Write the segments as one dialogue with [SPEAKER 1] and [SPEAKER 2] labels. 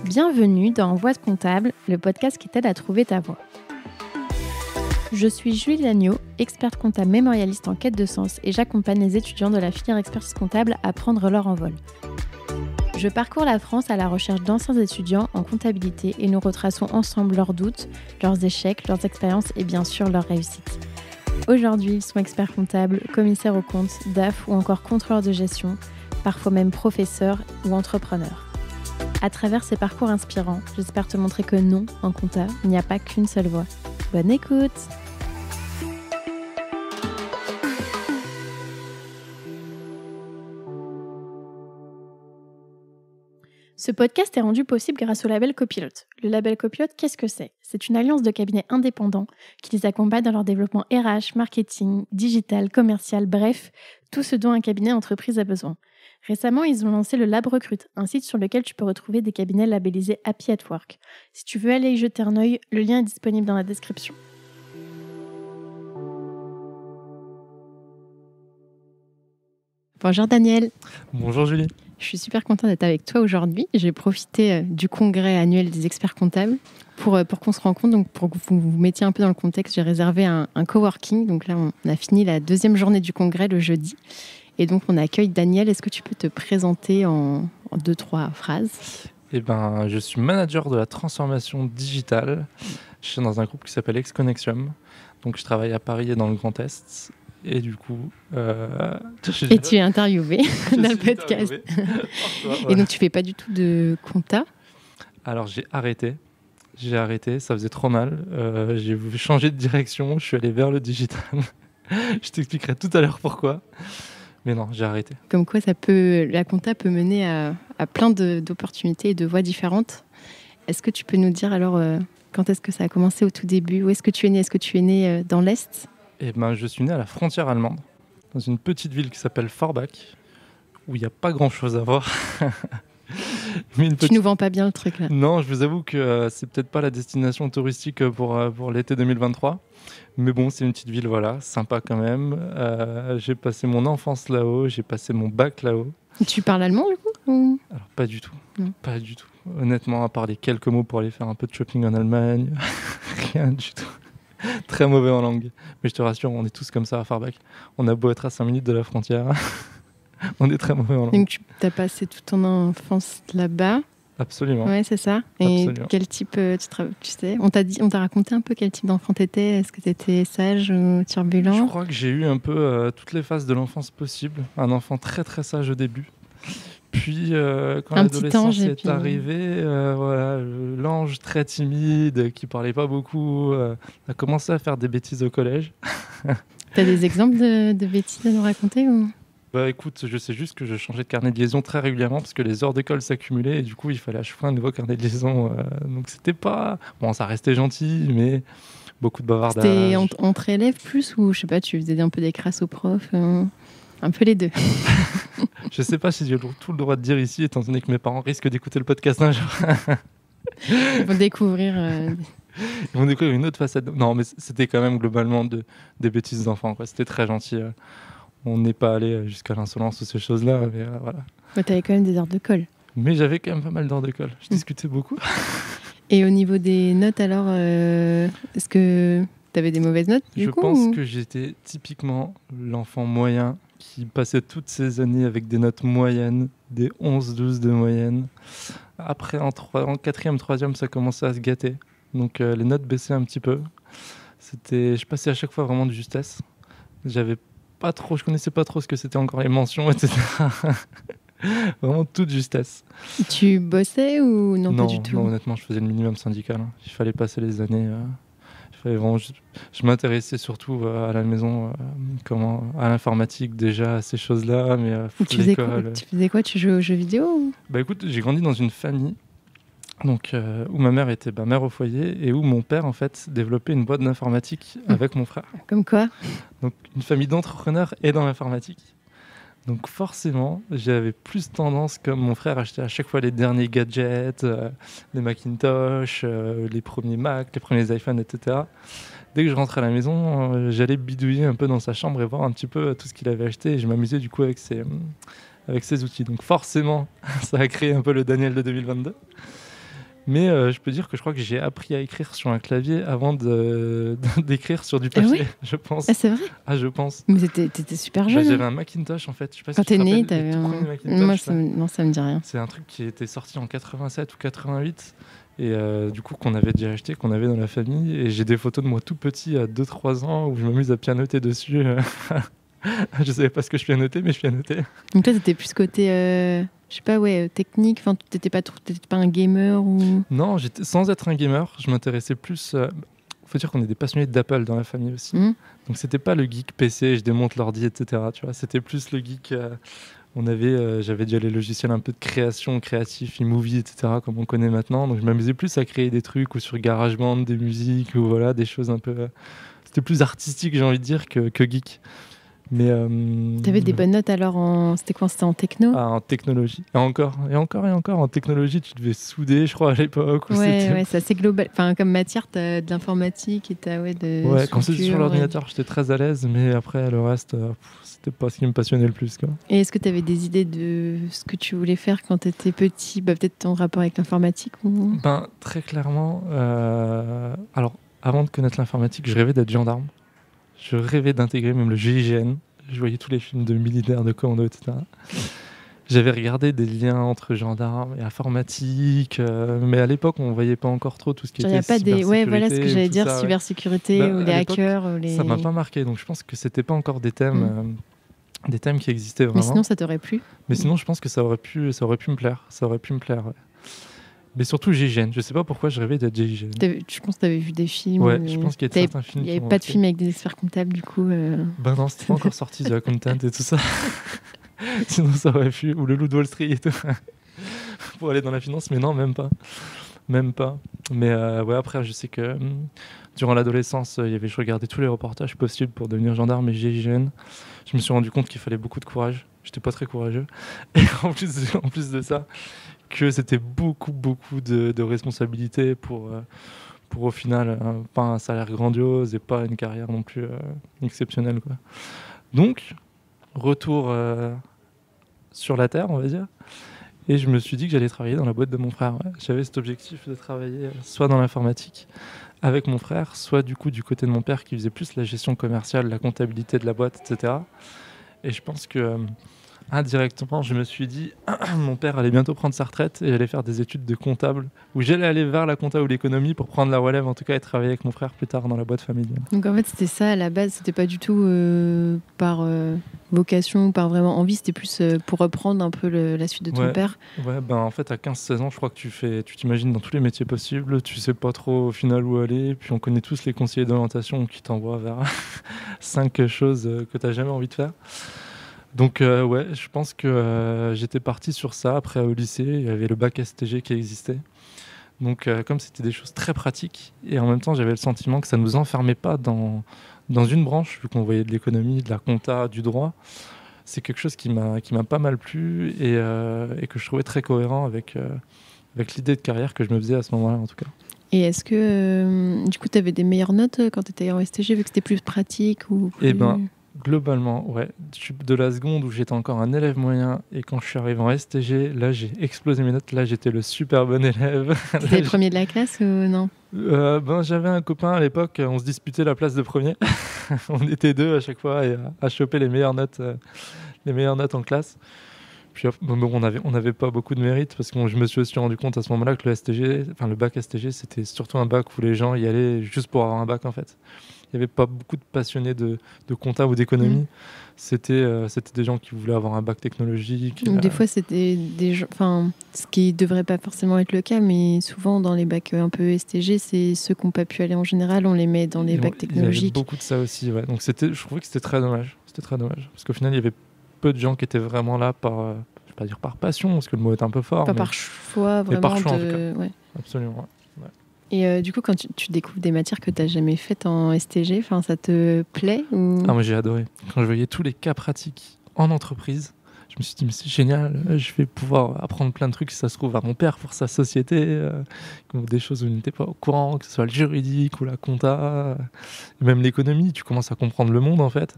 [SPEAKER 1] Bienvenue dans Voix de comptable, le podcast qui t'aide à trouver ta voie. Je suis Julie Lagneau, experte comptable mémorialiste en quête de sens et j'accompagne les étudiants de la filière expertise comptable à prendre leur envol. Je parcours la France à la recherche d'anciens étudiants en comptabilité et nous retraçons ensemble leurs doutes, leurs échecs, leurs expériences et bien sûr leurs réussites. Aujourd'hui, ils sont experts comptables, commissaires aux comptes, DAF ou encore contrôleurs de gestion, parfois même professeurs ou entrepreneurs. À travers ces parcours inspirants, j'espère te montrer que non, en compta, il n'y a pas qu'une seule voie. Bonne écoute! Ce podcast est rendu possible grâce au label Copilote. Le label Copilote, qu'est-ce que c'est ? C'est une alliance de cabinets indépendants qui les accompagne dans leur développement RH, marketing, digital, commercial, bref, tout ce dont un cabinet entreprise a besoin. Récemment, ils ont lancé le Lab Recrute, un site sur lequel tu peux retrouver des cabinets labellisés Happy at Work. Si tu veux aller y jeter un œil, le lien est disponible dans la description. Bonjour Daniel.
[SPEAKER 2] Bonjour Julie.
[SPEAKER 1] Je suis super contente d'être avec toi aujourd'hui. J'ai profité du congrès annuel des experts comptables pour qu'on se rencontre. Donc pour que vous vous mettiez un peu dans le contexte, j'ai réservé un coworking. Donc là, on a fini la deuxième journée du congrès le jeudi. Et donc, on accueille Daniel. Est-ce que tu peux te présenter en 2-3 phrases ?
[SPEAKER 2] Je suis manager de la transformation digitale. Je suis dans un groupe qui s'appelle Exconnexium. Donc, je travaille à Paris et dans le Grand Est. Et du coup...
[SPEAKER 1] Et tu es interviewé dans le podcast. Et donc, tu ne fais pas du tout de compta ?
[SPEAKER 2] Alors, j'ai arrêté. Ça faisait trop mal. J'ai voulu changer de direction. Je suis allé vers le digital. Je t'expliquerai tout à l'heure pourquoi. Mais non, j'ai arrêté.
[SPEAKER 1] Comme quoi, la compta peut mener à plein d'opportunités et de voies différentes. Est-ce que tu peux nous dire alors quand est-ce que ça a commencé au tout début ? Où est-ce que tu es né ? Est-ce que tu es né dans l'Est ?
[SPEAKER 2] Je suis né à la frontière allemande, dans une petite ville qui s'appelle Forbach, où il n'y a pas grand-chose à voir.
[SPEAKER 1] Tu nous vends pas bien le truc là.
[SPEAKER 2] Non, je vous avoue que c'est peut-être pas la destination touristique pour l'été 2023. Mais bon, c'est une petite ville, voilà, sympa quand même. J'ai passé mon enfance là-haut, j'ai passé mon bac là-haut.
[SPEAKER 1] Tu parles allemand du coup ?
[SPEAKER 2] Alors pas du tout, pas du tout. Honnêtement, à part les quelques mots pour aller faire un peu de shopping en Allemagne, rien du tout. Très mauvais en langue. Mais je te rassure, on est tous comme ça à Forbach. On a beau être à 5 minutes de la frontière, on est très mauvais en langue.
[SPEAKER 1] Donc tu as passé toute ton enfance là-bas ?
[SPEAKER 2] Absolument.
[SPEAKER 1] Ouais, c'est ça. Et
[SPEAKER 2] absolument.
[SPEAKER 1] Quel type, tu sais, on t'a raconté un peu quel type d'enfant t'étais ? Est-ce que t'étais sage ou turbulent ?
[SPEAKER 2] Je crois que j'ai eu un peu toutes les phases de l'enfance possibles. Un enfant très très sage au début. Puis quand l'adolescence est arrivée, l'ange très timide, qui parlait pas beaucoup, a commencé à faire des bêtises au collège.
[SPEAKER 1] T'as des exemples de bêtises à nous raconter ou...
[SPEAKER 2] Écoute, je sais juste que je changeais de carnet de liaison très régulièrement parce que les heures d'école s'accumulaient et du coup il fallait à chaque fois un nouveau carnet de liaison. Donc c'était pas... Bon, ça restait gentil, mais beaucoup de bavardage.
[SPEAKER 1] C'était entre élèves plus ou je sais pas, tu faisais un peu des crasses aux profs un peu les deux.
[SPEAKER 2] Je sais pas si j'ai tout le droit de dire ici, étant donné que mes parents risquent d'écouter le podcast un jour.
[SPEAKER 1] Ils vont découvrir...
[SPEAKER 2] Ils vont découvrir une autre facette. Non, mais c'était quand même globalement des bêtises d'enfants, quoi. C'était très gentil. On n'est pas allé jusqu'à l'insolence ou ces choses-là, mais voilà.
[SPEAKER 1] Mais t'avais quand même des heures de colle.
[SPEAKER 2] Mais j'avais quand même pas mal d'heures de colle. Je discutais beaucoup.
[SPEAKER 1] Et au niveau des notes, alors, est-ce que t'avais des mauvaises notes
[SPEAKER 2] Je pense que j'étais typiquement l'enfant moyen qui passait toutes ces années avec des notes moyennes, des 11-12 de moyenne. Après, en 4e, 3e, ça commençait à se gâter. Donc les notes baissaient un petit peu. Je passais à chaque fois vraiment de justesse. Je connaissais pas trop ce que c'était encore les mentions, etc. Vraiment toute justesse.
[SPEAKER 1] Tu bossais ou non, pas du tout ? Non,
[SPEAKER 2] honnêtement, je faisais le minimum syndical. Il fallait passer les années. Je m'intéressais surtout à la maison, à l'informatique déjà, à ces choses-là. Mais
[SPEAKER 1] tu faisais quoi ? Tu jouais aux jeux vidéo ou...
[SPEAKER 2] Écoute, j'ai grandi dans une famille donc, où ma mère était mère au foyer et où mon père en fait développait une boîte d'informatique avec mon frère.
[SPEAKER 1] Comme quoi ?
[SPEAKER 2] Donc une famille d'entrepreneurs et dans l'informatique. Donc forcément, j'avais plus tendance, comme mon frère, à acheter à chaque fois les derniers gadgets, les Macintosh, les premiers Mac, les premiers iPhones, etc. Dès que je rentrais à la maison, j'allais bidouiller un peu dans sa chambre et voir un petit peu tout ce qu'il avait acheté. Et je m'amusais du coup avec ses outils. Donc forcément, ça a créé un peu le Daniel de 2022. Mais je peux dire que je crois que j'ai appris à écrire sur un clavier avant d'écrire sur du papier, je pense.
[SPEAKER 1] Ah, c'est vrai?
[SPEAKER 2] Ah, je pense.
[SPEAKER 1] Mais t'étais super jeune.
[SPEAKER 2] J'avais un Macintosh en fait. Je sais pas
[SPEAKER 1] Quand
[SPEAKER 2] si tu
[SPEAKER 1] t'es
[SPEAKER 2] te
[SPEAKER 1] né,
[SPEAKER 2] rappelles,
[SPEAKER 1] t'avais
[SPEAKER 2] le tout
[SPEAKER 1] un...
[SPEAKER 2] premier Macintosh.
[SPEAKER 1] Non, ça me dit rien.
[SPEAKER 2] C'est un truc qui était sorti en 87 ou 88 et du coup qu'on avait déjà acheté, qu'on avait dans la famille. Et j'ai des photos de moi tout petit à 2-3 ans où je m'amuse à pianoter dessus. Je savais pas ce que je pianotais, mais je pianotais.
[SPEAKER 1] Donc là, t'étais plus côté, je sais pas, technique. Enfin, t'étais pas un gamer ou...
[SPEAKER 2] Non, sans être un gamer, je m'intéressais plus. Faut dire qu'on est des passionnés d'Apple dans la famille aussi. Donc c'était pas le geek PC, je démonte l'ordi, etc. Tu vois, c'était plus le geek. J'avais déjà les logiciels un peu de création, créatif, eMovie, etc. comme on connaît maintenant. Donc je m'amusais plus à créer des trucs ou sur GarageBand, des musiques ou voilà des choses un peu. C'était plus artistique, j'ai envie de dire, que geek. Mais
[SPEAKER 1] t'avais des bonnes notes alors c'était quoi, c'était en techno?
[SPEAKER 2] En technologie. Et encore en technologie, tu devais souder, je crois, à l'époque.
[SPEAKER 1] Ouais, c'est assez global. Enfin, comme matière, t'as de l'informatique et t'as
[SPEAKER 2] quand c'est sur l'ordinateur, j'étais très à l'aise, mais après le reste, c'était pas ce qui me passionnait le plus, quoi.
[SPEAKER 1] Et est-ce que t'avais des idées de ce que tu voulais faire quand t'étais petit? Peut-être ton rapport avec l'informatique ou...
[SPEAKER 2] Très clairement. Alors, avant de connaître l'informatique, je rêvais d'être gendarme. Je rêvais d'intégrer même le GIGN. Je voyais tous les films de militaires, de commando, etc. J'avais regardé des liens entre gendarmes et informatique, mais à l'époque, on ne voyait pas encore trop tout ce qui était cybersécurité.
[SPEAKER 1] Ouais, voilà ce que j'allais dire, cybersécurité ou les hackers.
[SPEAKER 2] Ça ne m'a pas marqué, donc je pense que ce n'était pas encore des thèmes qui existaient vraiment.
[SPEAKER 1] Mais sinon, ça t'aurait plu?
[SPEAKER 2] Mais sinon, je pense que ça aurait pu me plaire. Ouais. Mais surtout GIGN. Je sais pas pourquoi je rêvais d'être GIGN.
[SPEAKER 1] Je pense que tu avais vu des films.
[SPEAKER 2] Ouais, je pense qu'il y a certains films.
[SPEAKER 1] Il n'y avait pas de film avec des experts comptables, du coup.
[SPEAKER 2] Non, c'était pas encore sorti The Accountant et tout ça. Sinon, ça aurait pu. Ou le Loup de Wall Street et tout. Pour aller dans la finance, mais non, même pas. Mais après, je sais que durant l'adolescence, je regardais tous les reportages possibles pour devenir gendarme et GIGN. Je me suis rendu compte qu'il fallait beaucoup de courage. J'étais pas très courageux. Et en plus de ça, que c'était beaucoup de responsabilités pour au final pas un salaire grandiose et pas une carrière non plus exceptionnelle, quoi. Donc retour sur la terre, on va dire, et je me suis dit que j'allais travailler dans la boîte de mon frère. J'avais cet objectif de travailler soit dans l'informatique avec mon frère, soit du côté de mon père qui faisait plus la gestion commerciale, la comptabilité de la boîte, etc. Et je pense que indirectement, je me suis dit, mon père allait bientôt prendre sa retraite et j'allais faire des études de comptable, où j'allais aller vers la compta ou l'économie pour prendre la relève, en tout cas, et travailler avec mon frère plus tard dans la boîte familiale.
[SPEAKER 1] Donc en fait, c'était ça à la base, c'était pas du tout par vocation ou par vraiment envie, c'était plus pour reprendre un peu la suite de ton père.
[SPEAKER 2] Ouais, en fait, à 15-16 ans, je crois que tu t'imagines dans tous les métiers possibles, tu sais pas trop au final où aller, puis on connaît tous les conseillers d'orientation qui t'envoient vers 5 choses que t'as jamais envie de faire. Donc je pense que j'étais parti sur ça. Après au lycée, il y avait le bac STG qui existait. Donc comme c'était des choses très pratiques, et en même temps j'avais le sentiment que ça ne nous enfermait pas dans une branche, vu qu'on voyait de l'économie, de la compta, du droit. C'est quelque chose qui m'a pas mal plu et que je trouvais très cohérent avec l'idée de carrière que je me faisais à ce moment-là, en tout cas.
[SPEAKER 1] Et est-ce que du coup tu avais des meilleures notes quand tu étais en STG, vu que c'était plus pratique ou plus...
[SPEAKER 2] Globalement, ouais. De la seconde où j'étais encore un élève moyen et quand je suis arrivé en STG, là j'ai explosé mes notes. Là j'étais le super bon élève.
[SPEAKER 1] T'étais le premier de la classe ou non?
[SPEAKER 2] J'avais un copain à l'époque, on se disputait la place de premier. On était deux à chaque fois à choper les meilleures notes en classe. Puis on n'avait pas beaucoup de mérite parce que je me suis aussi rendu compte à ce moment-là que le bac STG, c'était surtout un bac où les gens y allaient juste pour avoir un bac, en fait. Il n'y avait pas beaucoup de passionnés de compta ou d'économie. C'était des gens qui voulaient avoir un bac technologique.
[SPEAKER 1] Des fois, c'était des gens... Enfin, ce qui ne devrait pas forcément être le cas, mais souvent, dans les bacs un peu STG, c'est ceux qui n'ont pas pu aller en général, on les met dans les bacs technologiques.
[SPEAKER 2] Il y avait beaucoup de ça aussi, ouais. Donc je trouvais que c'était très dommage. Parce qu'au final, il y avait peu de gens qui étaient vraiment là par... je ne vais pas dire par passion, parce que le mot est un peu fort.
[SPEAKER 1] Pas par choix, vraiment.
[SPEAKER 2] Mais par choix, en tout cas.
[SPEAKER 1] Ouais.
[SPEAKER 2] Absolument, ouais.
[SPEAKER 1] Et du coup, quand tu découvres des matières que tu n'as jamais faites en STG, ça te plaît ou...
[SPEAKER 2] Moi j'ai adoré. Quand je voyais tous les cas pratiques en entreprise, je me suis dit mais c'est génial, je vais pouvoir apprendre plein de trucs si ça se trouve à mon père pour sa société, des choses où il n'était pas au courant, que ce soit le juridique ou la compta, même l'économie, tu commences à comprendre le monde en fait.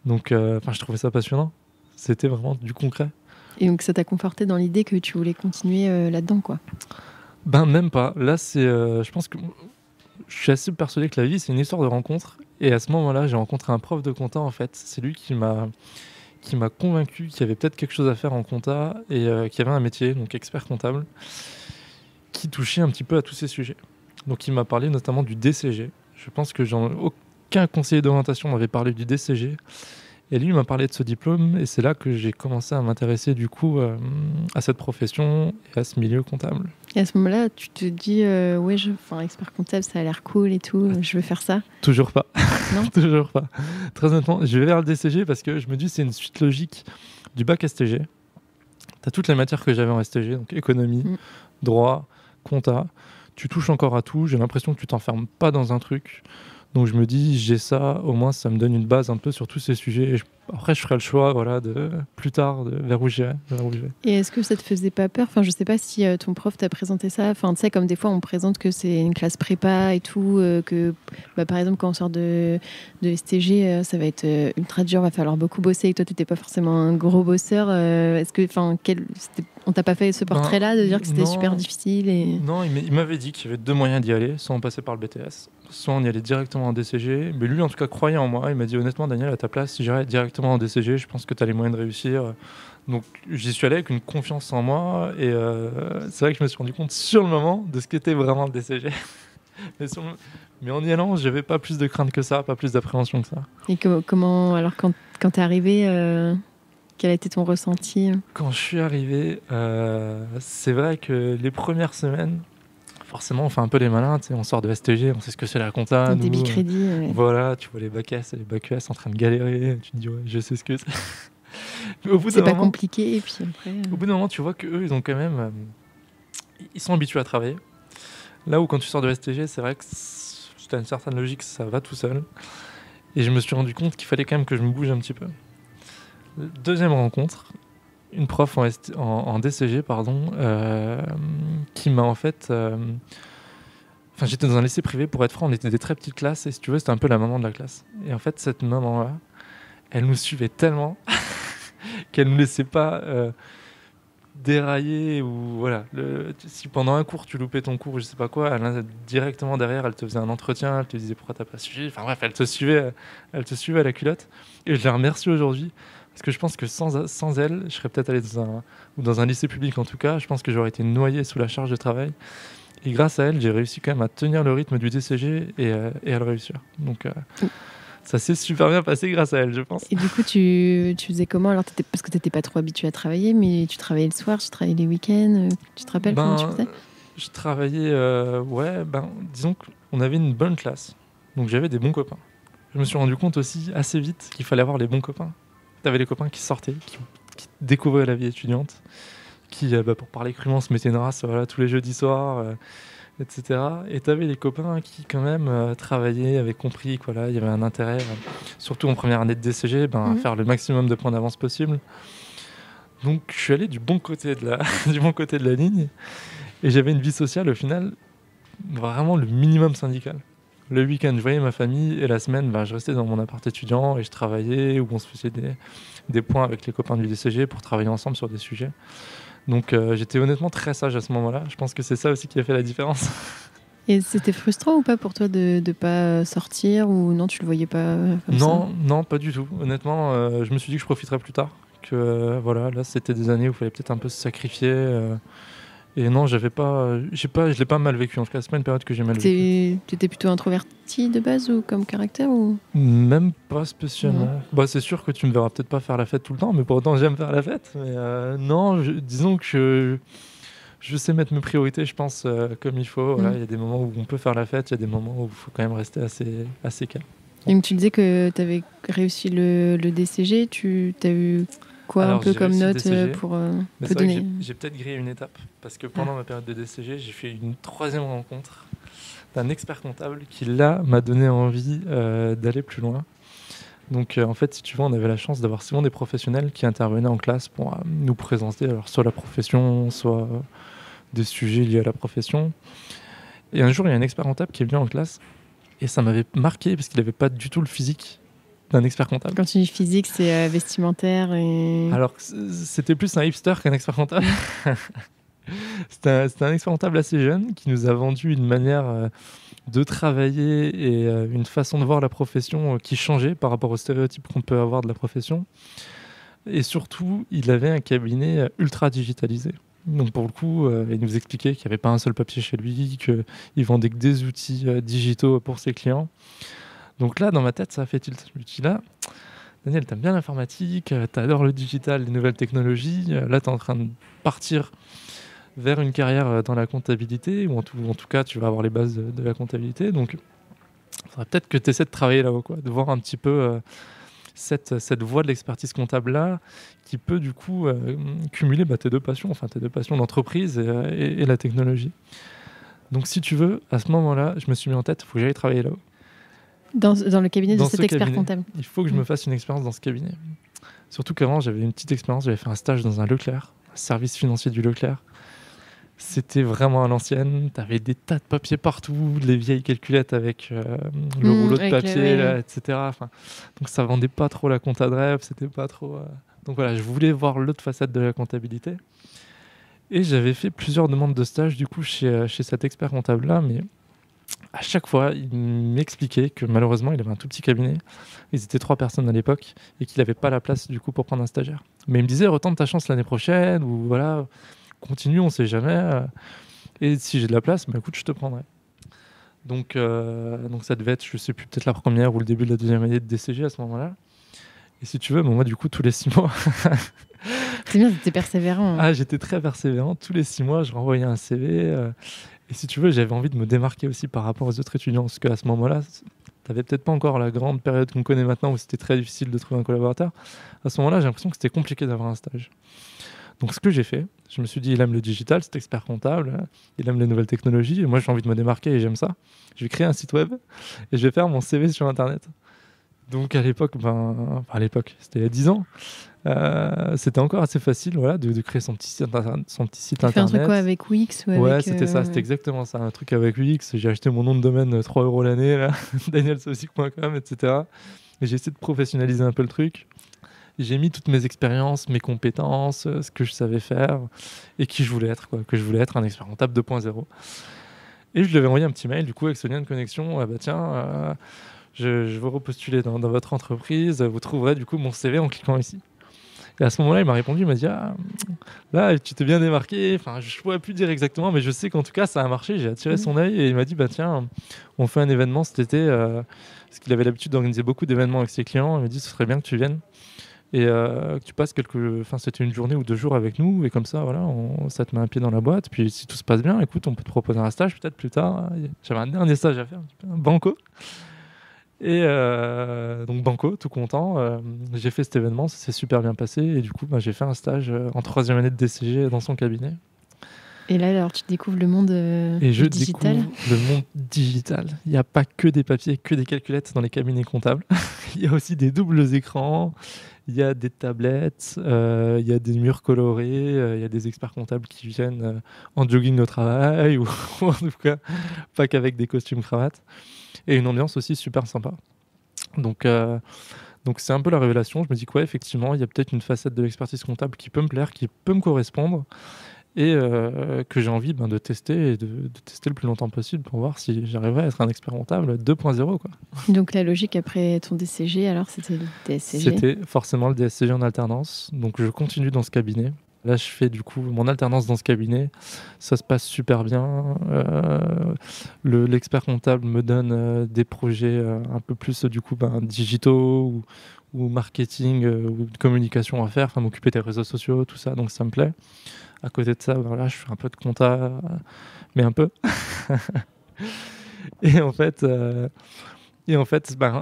[SPEAKER 2] Donc je trouvais ça passionnant. C'était vraiment du concret.
[SPEAKER 1] Et donc ça t'a conforté dans l'idée que tu voulais continuer là-dedans, quoi.
[SPEAKER 2] Ben même pas. Là, je pense que je suis assez persuadé que la vie, c'est une histoire de rencontre. Et à ce moment-là, j'ai rencontré un prof de compta, en fait. C'est lui qui m'a convaincu qu'il y avait peut-être quelque chose à faire en compta et qu'il y avait un métier, donc expert comptable, qui touchait un petit peu à tous ces sujets. Donc il m'a parlé notamment du DCG. Je pense que aucun conseiller d'orientation m'avait parlé du DCG. Et lui m'a parlé de ce diplôme et c'est là que j'ai commencé à m'intéresser du coup à cette profession et à ce milieu comptable.
[SPEAKER 1] Et à ce moment-là, tu te dis, ouais, expert comptable, ça a l'air cool et tout, je veux faire ça.
[SPEAKER 2] Toujours pas.
[SPEAKER 1] Non.
[SPEAKER 2] Toujours pas. Très honnêtement, je vais vers le DCG parce que je me dis c'est une suite logique du bac STG. Tu as toutes les matières que j'avais en STG, donc économie, droit, compta. Tu touches encore à tout. J'ai l'impression que tu t'enfermes pas dans un truc. Donc je me dis, j'ai ça, au moins ça me donne une base un peu sur tous ces sujets. Et après, je ferai le choix plus tard vers où j'irai.
[SPEAKER 1] Et est-ce que ça te faisait pas peur? Enfin, je sais pas si ton prof t'a présenté ça. Enfin, tu sais, comme des fois on présente que c'est une classe prépa et tout, que par exemple quand on sort de STG, ça va être ultra dur, va falloir beaucoup bosser. Et toi, t'étais pas forcément un gros bosseur. Est-ce que, on t'a pas fait ce portrait-là de dire que c'était super difficile
[SPEAKER 2] Non, il m'avait dit qu'il y avait deux moyens d'y aller, soit on passait par le BTS, soit on y allait directement en DCG. Mais lui, en tout cas, croyait en moi. Il m'a dit honnêtement, Daniel, à ta place, si j'irais directement en DCG, je pense que tu as les moyens de réussir. Donc j'y suis allé avec une confiance en moi. Et c'est vrai que je me suis rendu compte sur le moment de ce qu'était vraiment le DCG. Mais en y allant, je n'avais pas plus de crainte que ça, pas plus d'appréhension que ça.
[SPEAKER 1] Et comment, alors quand tu es arrivé, quel a été ton ressenti?
[SPEAKER 2] Quand je suis arrivé, c'est vrai que les premières semaines, forcément, on fait un peu les malins, on sort de STG, on sait ce que c'est la compta.
[SPEAKER 1] Débit crédit.
[SPEAKER 2] Voilà, tu vois les bacs S et les bacs ES en train de galérer, tu te dis, ouais, je sais ce que c'est.
[SPEAKER 1] C'est pas compliqué, et puis après...
[SPEAKER 2] Au bout d'un moment, tu vois qu'eux, ils ont quand même... ils sont habitués à travailler. Là où, quand tu sors de STG, c'est vrai que tu as une certaine logique, ça va tout seul. Et je me suis rendu compte qu'il fallait quand même que je me bouge un petit peu. Deuxième rencontre, une prof en DCG, qui m'a en fait... j'étais dans un lycée privé, pour être franc, on était des très petites classes, et si tu veux, c'était un peu la maman de la classe. Et en fait, cette maman-là, elle nous suivait tellement qu'elle ne nous laissait pas dérailler, ou voilà. Si pendant un cours, tu loupais ton cours, je sais pas quoi, directement derrière, elle te faisait un entretien, elle te disait pourquoi t'as pas suivi. Enfin bref, elle te suivait à la culotte. Et je la remercie aujourd'hui. Parce que je pense que sans elle, je serais peut-être allé dans un lycée public en tout cas. Je pense que j'aurais été noyé sous la charge de travail. Et grâce à elle, j'ai réussi quand même à tenir le rythme du DCG et à le réussir. Donc ça s'est super bien passé grâce à elle, je pense.
[SPEAKER 1] Et du coup, tu faisais comment? Alors, parce que tu n'étais pas trop habitué à travailler, mais tu travaillais le soir, tu travaillais les week-ends. Tu te rappelles comment tu faisais?
[SPEAKER 2] Je travaillais... disons qu'on avait une bonne classe. Donc j'avais des bons copains. Je me suis rendu compte aussi assez vite qu'il fallait avoir les bons copains. T'avais les copains qui sortaient, qui découvraient la vie étudiante, qui, pour parler crûment, se mettaient une race tous les jeudis soirs, etc. Et t'avais les copains qui, quand même, travaillaient, avaient compris qu'il y avait un intérêt, surtout en première année de DCG, à faire le maximum de points d'avance possible. Donc, je suis allé du bon côté de la ligne, et j'avais une vie sociale, au final, vraiment le minimum syndical. Le week-end, je voyais ma famille, et la semaine, je restais dans mon appart étudiant et je travaillais, ou on se faisait des points avec les copains du DCG pour travailler ensemble sur des sujets. Donc j'étais honnêtement très sage à ce moment-là. Je pense que c'est ça aussi qui a fait la différence.
[SPEAKER 1] Et c'était frustrant ou pas pour toi de ne pas sortir, ou non, tu le voyais pas comme ça?
[SPEAKER 2] Non, pas du tout. Honnêtement, je me suis dit que je profiterais plus tard. Que là, c'était des années où il fallait peut-être un peu se sacrifier. Et non, je l'ai pas mal vécu. En tout cas, c'est pas une période que j'ai mal vécue.
[SPEAKER 1] Tu étais plutôt introverti de base ou comme caractère ou...
[SPEAKER 2] Même pas spécialement. C'est sûr que tu me verras peut-être pas faire la fête tout le temps, mais pour autant j'aime faire la fête. Mais non, disons que je sais mettre mes priorités, je pense, comme il faut. Voilà, y a des moments où on peut faire la fête, il y a des moments où il faut quand même rester assez calme.
[SPEAKER 1] Et donc tu disais que tu avais réussi le DCG, tu as eu... quoi un peu comme note pour te donner?
[SPEAKER 2] J'ai peut-être grillé une étape parce que pendant ma période de DCG, j'ai fait une troisième rencontre d'un expert comptable qui là m'a donné envie d'aller plus loin. Donc en fait, si tu veux, on avait la chance d'avoir souvent des professionnels qui intervenaient en classe pour nous présenter alors soit la profession, soit des sujets liés à la profession. Et un jour, il y a un expert comptable qui est venu en classe et ça m'avait marqué parce qu'il n'avait pas du tout le physique d'un expert comptable.
[SPEAKER 1] Quand tu dis physique, c'est vestimentaire et...
[SPEAKER 2] Alors, c'était plus un hipster qu'un expert comptable. C'était un expert comptable assez jeune qui nous a vendu une manière de travailler et une façon de voir la profession qui changeait par rapport aux stéréotypes qu'on peut avoir de la profession. Et surtout, il avait un cabinet ultra digitalisé. Donc pour le coup, il nous expliquait qu'il n'y avait pas un seul papier chez lui, qu'il vendait que des outils digitaux pour ses clients. Donc là, dans ma tête, ça a fait tilt. Je me dis là, Daniel, t'aimes bien l'informatique, t'adores le digital, les nouvelles technologies. Là, t'es en train de partir vers une carrière dans la comptabilité, ou en tout cas, tu vas avoir les bases de la comptabilité. Donc, il faudrait peut-être que tu essaies de travailler là-haut, quoi, de voir un petit peu cette voie de l'expertise comptable-là, qui peut du coup cumuler tes deux passions d'entreprise et la technologie. Donc, si tu veux, à ce moment-là, je me suis mis en tête, il faut que j'aille travailler là-haut.
[SPEAKER 1] Dans le cabinet de cet expert comptable.
[SPEAKER 2] Il faut que je me fasse une expérience dans ce cabinet. Surtout qu'avant, j'avais une petite expérience, j'avais fait un stage dans un Leclerc, un service financier du Leclerc. C'était vraiment à l'ancienne, tu avais des tas de papiers partout, les vieilles calculettes avec le rouleau de papier, là, etc. Donc ça vendait pas trop la compta de rêve, c'était pas trop... Donc voilà, je voulais voir l'autre facette de la comptabilité. Et j'avais fait plusieurs demandes de stage du coup chez cet expert comptable-là, mais à chaque fois, il m'expliquait que malheureusement, il avait un tout petit cabinet. Ils étaient 3 personnes à l'époque et qu'il n'avait pas la place du coup pour prendre un stagiaire. Mais il me disait, retente ta chance l'année prochaine ou voilà, continue, on ne sait jamais. Et si j'ai de la place, écoute, je te prendrai. Donc ça devait être, je ne sais plus, peut-être la première ou le début de la deuxième année de DCG à ce moment-là. Et si tu veux, moi du coup, tous les 6 mois...
[SPEAKER 1] C'est bien, t'étais persévérant.
[SPEAKER 2] Ah, j'étais très persévérant. Tous les 6 mois, je renvoyais un CV. Et si tu veux, j'avais envie de me démarquer aussi par rapport aux autres étudiants. Parce qu'à ce moment-là, t'avais peut-être pas encore la grande période qu'on connaît maintenant où c'était très difficile de trouver un collaborateur. À ce moment-là, j'ai l'impression que c'était compliqué d'avoir un stage. Donc, ce que j'ai fait, je me suis dit, il aime le digital, c'est expert comptable, il aime les nouvelles technologies. Et moi, j'ai envie de me démarquer et j'aime ça. Je vais créer un site web et je vais faire mon CV sur Internet. Donc, à l'époque, c'était il y a 10 ans. C'était encore assez facile de créer son petit site internet.
[SPEAKER 1] Tu fais un truc quoi, avec Wix ou
[SPEAKER 2] Ouais,
[SPEAKER 1] avec,
[SPEAKER 2] c'était ça, c'était exactement ça. Un truc avec Wix. J'ai acheté mon nom de domaine 3 € l'année, là, danielsaucic.com, etc. Et j'ai essayé de professionnaliser un peu le truc. J'ai mis toutes mes expériences, mes compétences, ce que je savais faire et qui je voulais être, quoi. Que je voulais être un expert comptable 2.0. Et je lui avais envoyé un petit mail, du coup, avec ce lien de connexion. Je veux repostuler dans votre entreprise. Vous trouverez, du coup, mon CV en cliquant ici. Et à ce moment-là, il m'a répondu, il m'a dit là, tu t'es bien démarqué. Enfin, je ne pourrais plus dire exactement, mais je sais qu'en tout cas, ça a marché. J'ai attiré son œil et il m'a dit tiens, on fait un événement cet été. Parce qu'il avait l'habitude d'organiser beaucoup d'événements avec ses clients. Il m'a dit ce serait bien que tu viennes et que tu passes c'était une journée ou 2 jours avec nous. Et comme ça, voilà, ça te met un pied dans la boîte. Puis si tout se passe bien, écoute, on peut te proposer un stage peut-être plus tard. J'avais un dernier stage à faire, un banco. Et donc banco, tout content, j'ai fait cet événement, ça s'est super bien passé et du coup j'ai fait un stage en 3e année de DCG dans son cabinet.
[SPEAKER 1] Et là alors tu découvres le monde digital.
[SPEAKER 2] Et je découvre le monde digital. Il n'y a pas que des papiers, que des calculettes dans les cabinets comptables. Il y a aussi des doubles écrans, il y a des tablettes, il y a des murs colorés, il y a des experts comptables qui viennent en jogging au travail ou en tout cas pas qu'avec des costumes cravates. Et une ambiance aussi super sympa. Donc c'est un peu la révélation. Je me dis que effectivement, il y a peut-être une facette de l'expertise comptable qui peut me plaire, qui peut me correspondre et que j'ai envie de tester et de tester le plus longtemps possible pour voir si j'arriverai à être un expert comptable 2.0, quoi.
[SPEAKER 1] Donc la logique après ton DCG, alors c'était le DSCG?
[SPEAKER 2] C'était forcément le DSCG en alternance. Donc je continue dans ce cabinet. Là, je fais du coup mon alternance dans ce cabinet. Ça se passe super bien. L'expert comptable me donne des projets un peu plus du coup digitaux ou marketing ou de communication à faire. Enfin, m'occuper des réseaux sociaux, tout ça. Donc ça me plaît. À côté de ça, je fais un peu de compta, mais un peu. Et en fait, à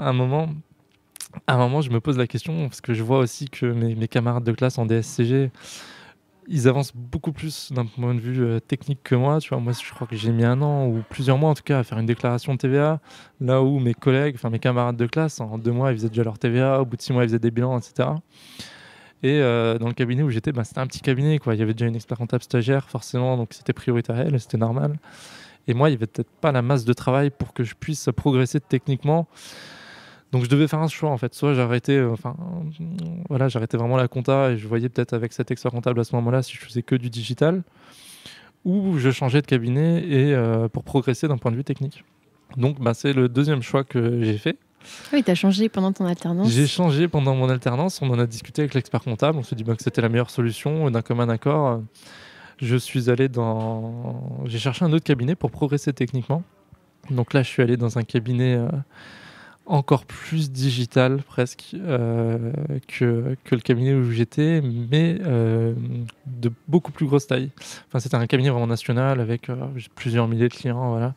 [SPEAKER 2] un moment, je me pose la question parce que je vois aussi que mes camarades de classe en DSCG, ils avancent beaucoup plus d'un point de vue technique que moi. Tu vois, moi, je crois que j'ai mis 1 an ou plusieurs mois en tout cas à faire une déclaration de TVA, là où mes camarades de classe, en 2 mois, ils faisaient déjà leur TVA, au bout de 6 mois, ils faisaient des bilans, etc. Et dans le cabinet où j'étais, c'était un petit cabinet, quoi. Il y avait déjà une expert comptable stagiaire, forcément, donc c'était prioritaire à elle, c'était normal. Et moi, il n'y avait peut-être pas la masse de travail pour que je puisse progresser techniquement. Donc je devais faire un choix en fait, soit j'arrêtais vraiment la compta et je voyais peut-être avec cet expert comptable à ce moment-là si je faisais que du digital, ou je changeais de cabinet et pour progresser d'un point de vue technique. Donc c'est le deuxième choix que j'ai fait.
[SPEAKER 1] Oui, tu as changé pendant ton alternance.
[SPEAKER 2] J'ai changé pendant mon alternance, on en a discuté avec l'expert comptable, on s'est dit que c'était la meilleure solution, et d'un commun accord, j'ai cherché un autre cabinet pour progresser techniquement. Donc là, je suis allé dans un cabinet encore plus digital presque que le cabinet où j'étais, mais de beaucoup plus grosse taille. Enfin, c'était un cabinet vraiment national avec plusieurs milliers de clients, voilà.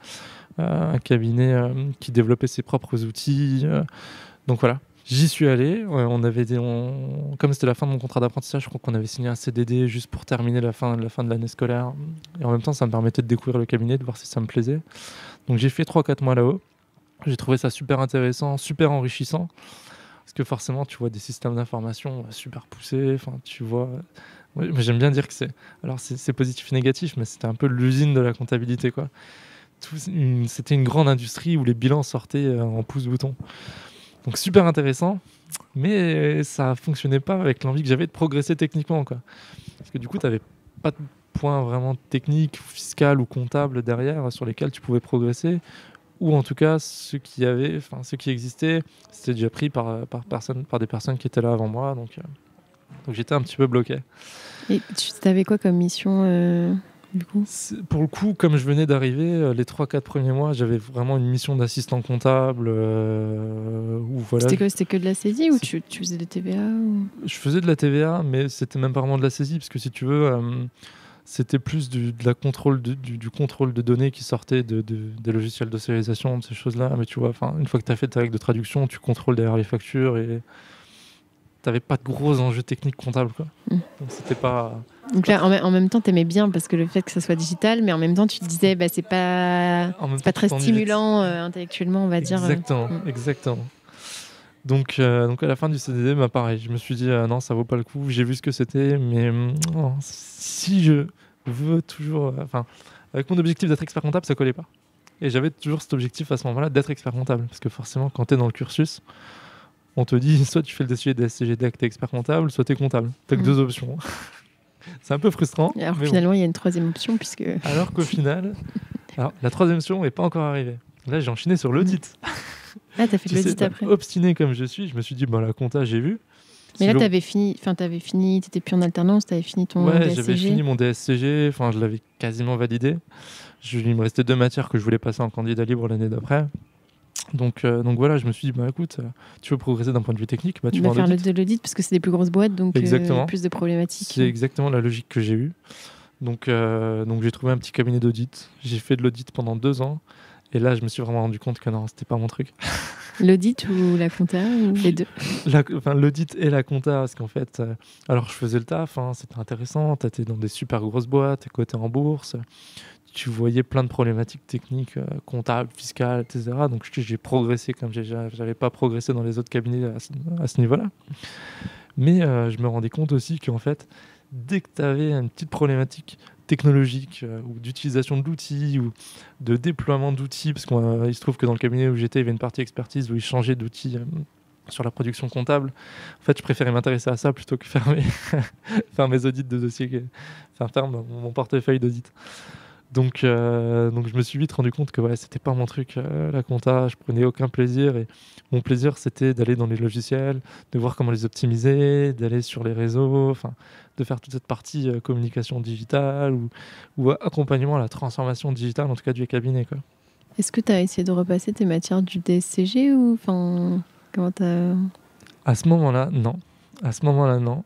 [SPEAKER 2] Un cabinet qui développait ses propres outils. Donc voilà, j'y suis allé. Comme c'était la fin de mon contrat d'apprentissage, je crois qu'on avait signé un CDD juste pour terminer la fin de l'année scolaire. Et en même temps, ça me permettait de découvrir le cabinet, de voir si ça me plaisait. Donc j'ai fait 3-4 mois là-haut. J'ai trouvé ça super intéressant, super enrichissant. Parce que forcément, tu vois des systèmes d'information super poussés. Enfin, tu vois... Mais j'aime bien dire que c'est positif et négatif, mais c'était un peu l'usine de la comptabilité, quoi. C'était une grande industrie où les bilans sortaient en pouce-bouton. Donc super intéressant, mais ça fonctionnait pas avec l'envie que j'avais de progresser techniquement, quoi. Parce que du coup, tu n'avais pas de points vraiment techniques, fiscal ou comptable derrière sur lesquels tu pouvais progresser, ou en tout cas ceux qui existaient, c'était déjà pris par des personnes qui étaient là avant moi, donc j'étais un petit peu bloqué.
[SPEAKER 1] Et tu avais quoi comme mission du coup ?
[SPEAKER 2] Pour le coup, comme je venais d'arriver, les 3-4 premiers mois, j'avais vraiment une mission d'assistant comptable. Voilà.
[SPEAKER 1] C'était que de la saisie ou tu faisais de TVA ou...
[SPEAKER 2] Je faisais de la TVA, mais c'était même pas vraiment de la saisie, parce que si tu veux, c'était plus du contrôle de données qui sortait des logiciels de sérialisation, de ces choses-là. Mais tu vois, une fois que tu as fait ta règle de traduction, tu contrôles derrière les factures et t'avais pas de gros enjeux techniques comptables, quoi. Donc c'était pas...
[SPEAKER 1] Donc là, en même temps, t'aimais bien parce que le fait que ça soit digital, mais en même temps, tu te disais, c'est pas très stimulant intellectuellement, on va dire.
[SPEAKER 2] Exactement. Donc à la fin du CDD, pareil, je me suis dit non, ça vaut pas le coup. J'ai vu ce que c'était, mais si je veux toujours, avec mon objectif d'être expert comptable, ça collait pas. Et j'avais toujours cet objectif à ce moment-là d'être expert comptable, parce que forcément, quand t'es dans le cursus, on te dit soit tu fais le DSCG, DSCG, DAC, t'es expert comptable, soit t'es comptable. T'as que deux options. C'est un peu frustrant.
[SPEAKER 1] Alors finalement, il y a une troisième option puisque...
[SPEAKER 2] Alors qu'au final, la troisième option n'est pas encore arrivée. Là, j'ai enchaîné sur l'audit.
[SPEAKER 1] Ah, t'as fait de l'audit après.
[SPEAKER 2] Obstiné comme je suis, je me suis dit, la compta, j'ai vu.
[SPEAKER 1] Mais là, t'avais fini, t'étais plus en alternance, t'avais fini ton DSCG.
[SPEAKER 2] Ouais, j'avais fini mon DSCG, je l'avais quasiment validé. Il me restait 2 matières que je voulais passer en candidat libre l'année d'après. Donc voilà, je me suis dit, écoute, tu veux progresser d'un point de vue technique, tu vas
[SPEAKER 1] faire de l'audit parce que c'est des plus grosses boîtes, donc plus de problématiques.
[SPEAKER 2] C'est exactement la logique que j'ai eue. Donc j'ai trouvé un petit cabinet d'audit. J'ai fait de l'audit pendant 2 ans. Et là, je me suis vraiment rendu compte que non, c'était pas mon truc.
[SPEAKER 1] L'audit ou la compta ou les deux?
[SPEAKER 2] L'audit et la compta, parce qu'en fait, alors je faisais le taf, c'était intéressant. Tu étais dans des super grosses boîtes, tu es coté en bourse. Tu voyais plein de problématiques techniques, comptables, fiscales, etc. Donc j'ai progressé comme j'avais pas progressé dans les autres cabinets à ce niveau-là. Mais je me rendais compte aussi qu'en fait, dès que tu avais une petite problématique technologique ou d'utilisation de l'outil ou de déploiement d'outils, parce qu'il se trouve que dans le cabinet où j'étais, il y avait une partie expertise où ils changeaient d'outils sur la production comptable. En fait, je préférais m'intéresser à ça plutôt que faire mes audits de dossiers, faire mon portefeuille d'audit. Donc je me suis vite rendu compte que c'était pas mon truc, la compta, je prenais aucun plaisir, et mon plaisir c'était d'aller dans les logiciels, de voir comment les optimiser, d'aller sur les réseaux, de faire toute cette partie communication digitale ou accompagnement à la transformation digitale, en tout cas du cabinet, quoi.
[SPEAKER 1] Est-ce que tu as essayé de repasser tes matières du DSCG ou comment t'as...
[SPEAKER 2] À ce moment-là, non.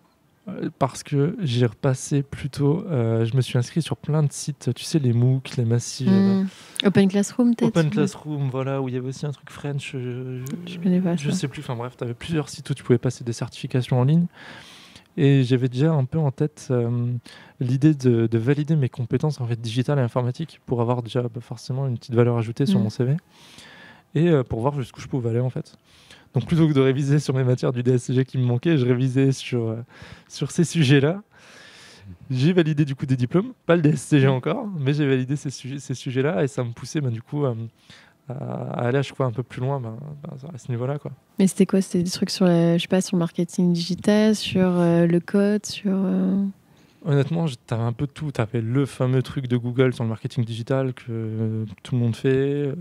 [SPEAKER 2] Parce que j'ai repassé plutôt... je me suis inscrit sur plein de sites, tu sais, les MOOC, les massifs...
[SPEAKER 1] Open Classroom, peut-être.
[SPEAKER 2] Open Classroom, voilà, où il y avait aussi un truc French.
[SPEAKER 1] Je connais pas ça.
[SPEAKER 2] Je sais plus, bref, tu avais plusieurs sites où tu pouvais passer des certifications en ligne. Et j'avais déjà un peu en tête l'idée de valider mes compétences en fait, digitales et informatiques pour avoir déjà forcément une petite valeur ajoutée sur mon CV. Et pour voir jusqu'où je pouvais aller, en fait. Donc plutôt que de réviser sur mes matières du DSCG qui me manquaient, je révisais sur ces sujets-là. J'ai validé du coup des diplômes, pas le DSCG encore, mais j'ai validé ces sujets-là et ça me poussait du coup à aller à chaque fois un peu plus loin à ce niveau-là, quoi.
[SPEAKER 1] Mais c'était quoi? C'était des trucs sur sur le marketing digital, sur le code, sur...
[SPEAKER 2] Honnêtement, t'avais un peu de tout. T'avais le fameux truc de Google sur le marketing digital que tout le monde fait.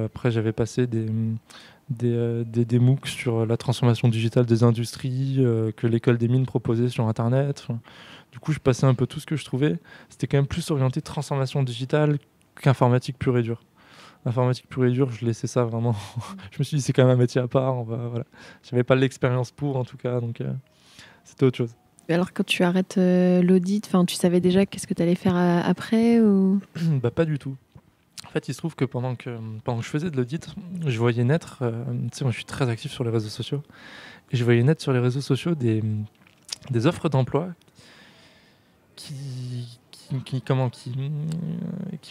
[SPEAKER 2] Après, j'avais passé des MOOC sur la transformation digitale des industries que l'école des mines proposait sur Internet. Enfin, du coup, je passais un peu tout ce que je trouvais. C'était quand même plus orienté transformation digitale qu'informatique pure et dure. Informatique pure et dure, je laissais ça vraiment. Je me suis dit, c'est quand même un métier à part. Voilà. J'avais pas l'expérience pour, en tout cas, donc c'était autre chose.
[SPEAKER 1] Alors, quand tu arrêtes l'audit, tu savais déjà qu'est-ce que tu allais faire après ou...
[SPEAKER 2] Bah, pas du tout. En fait, il se trouve que pendant que je faisais de l'audit, je voyais naître, tu sais, moi je suis très actif sur les réseaux sociaux, et je voyais naître sur les réseaux sociaux des offres d'emploi qui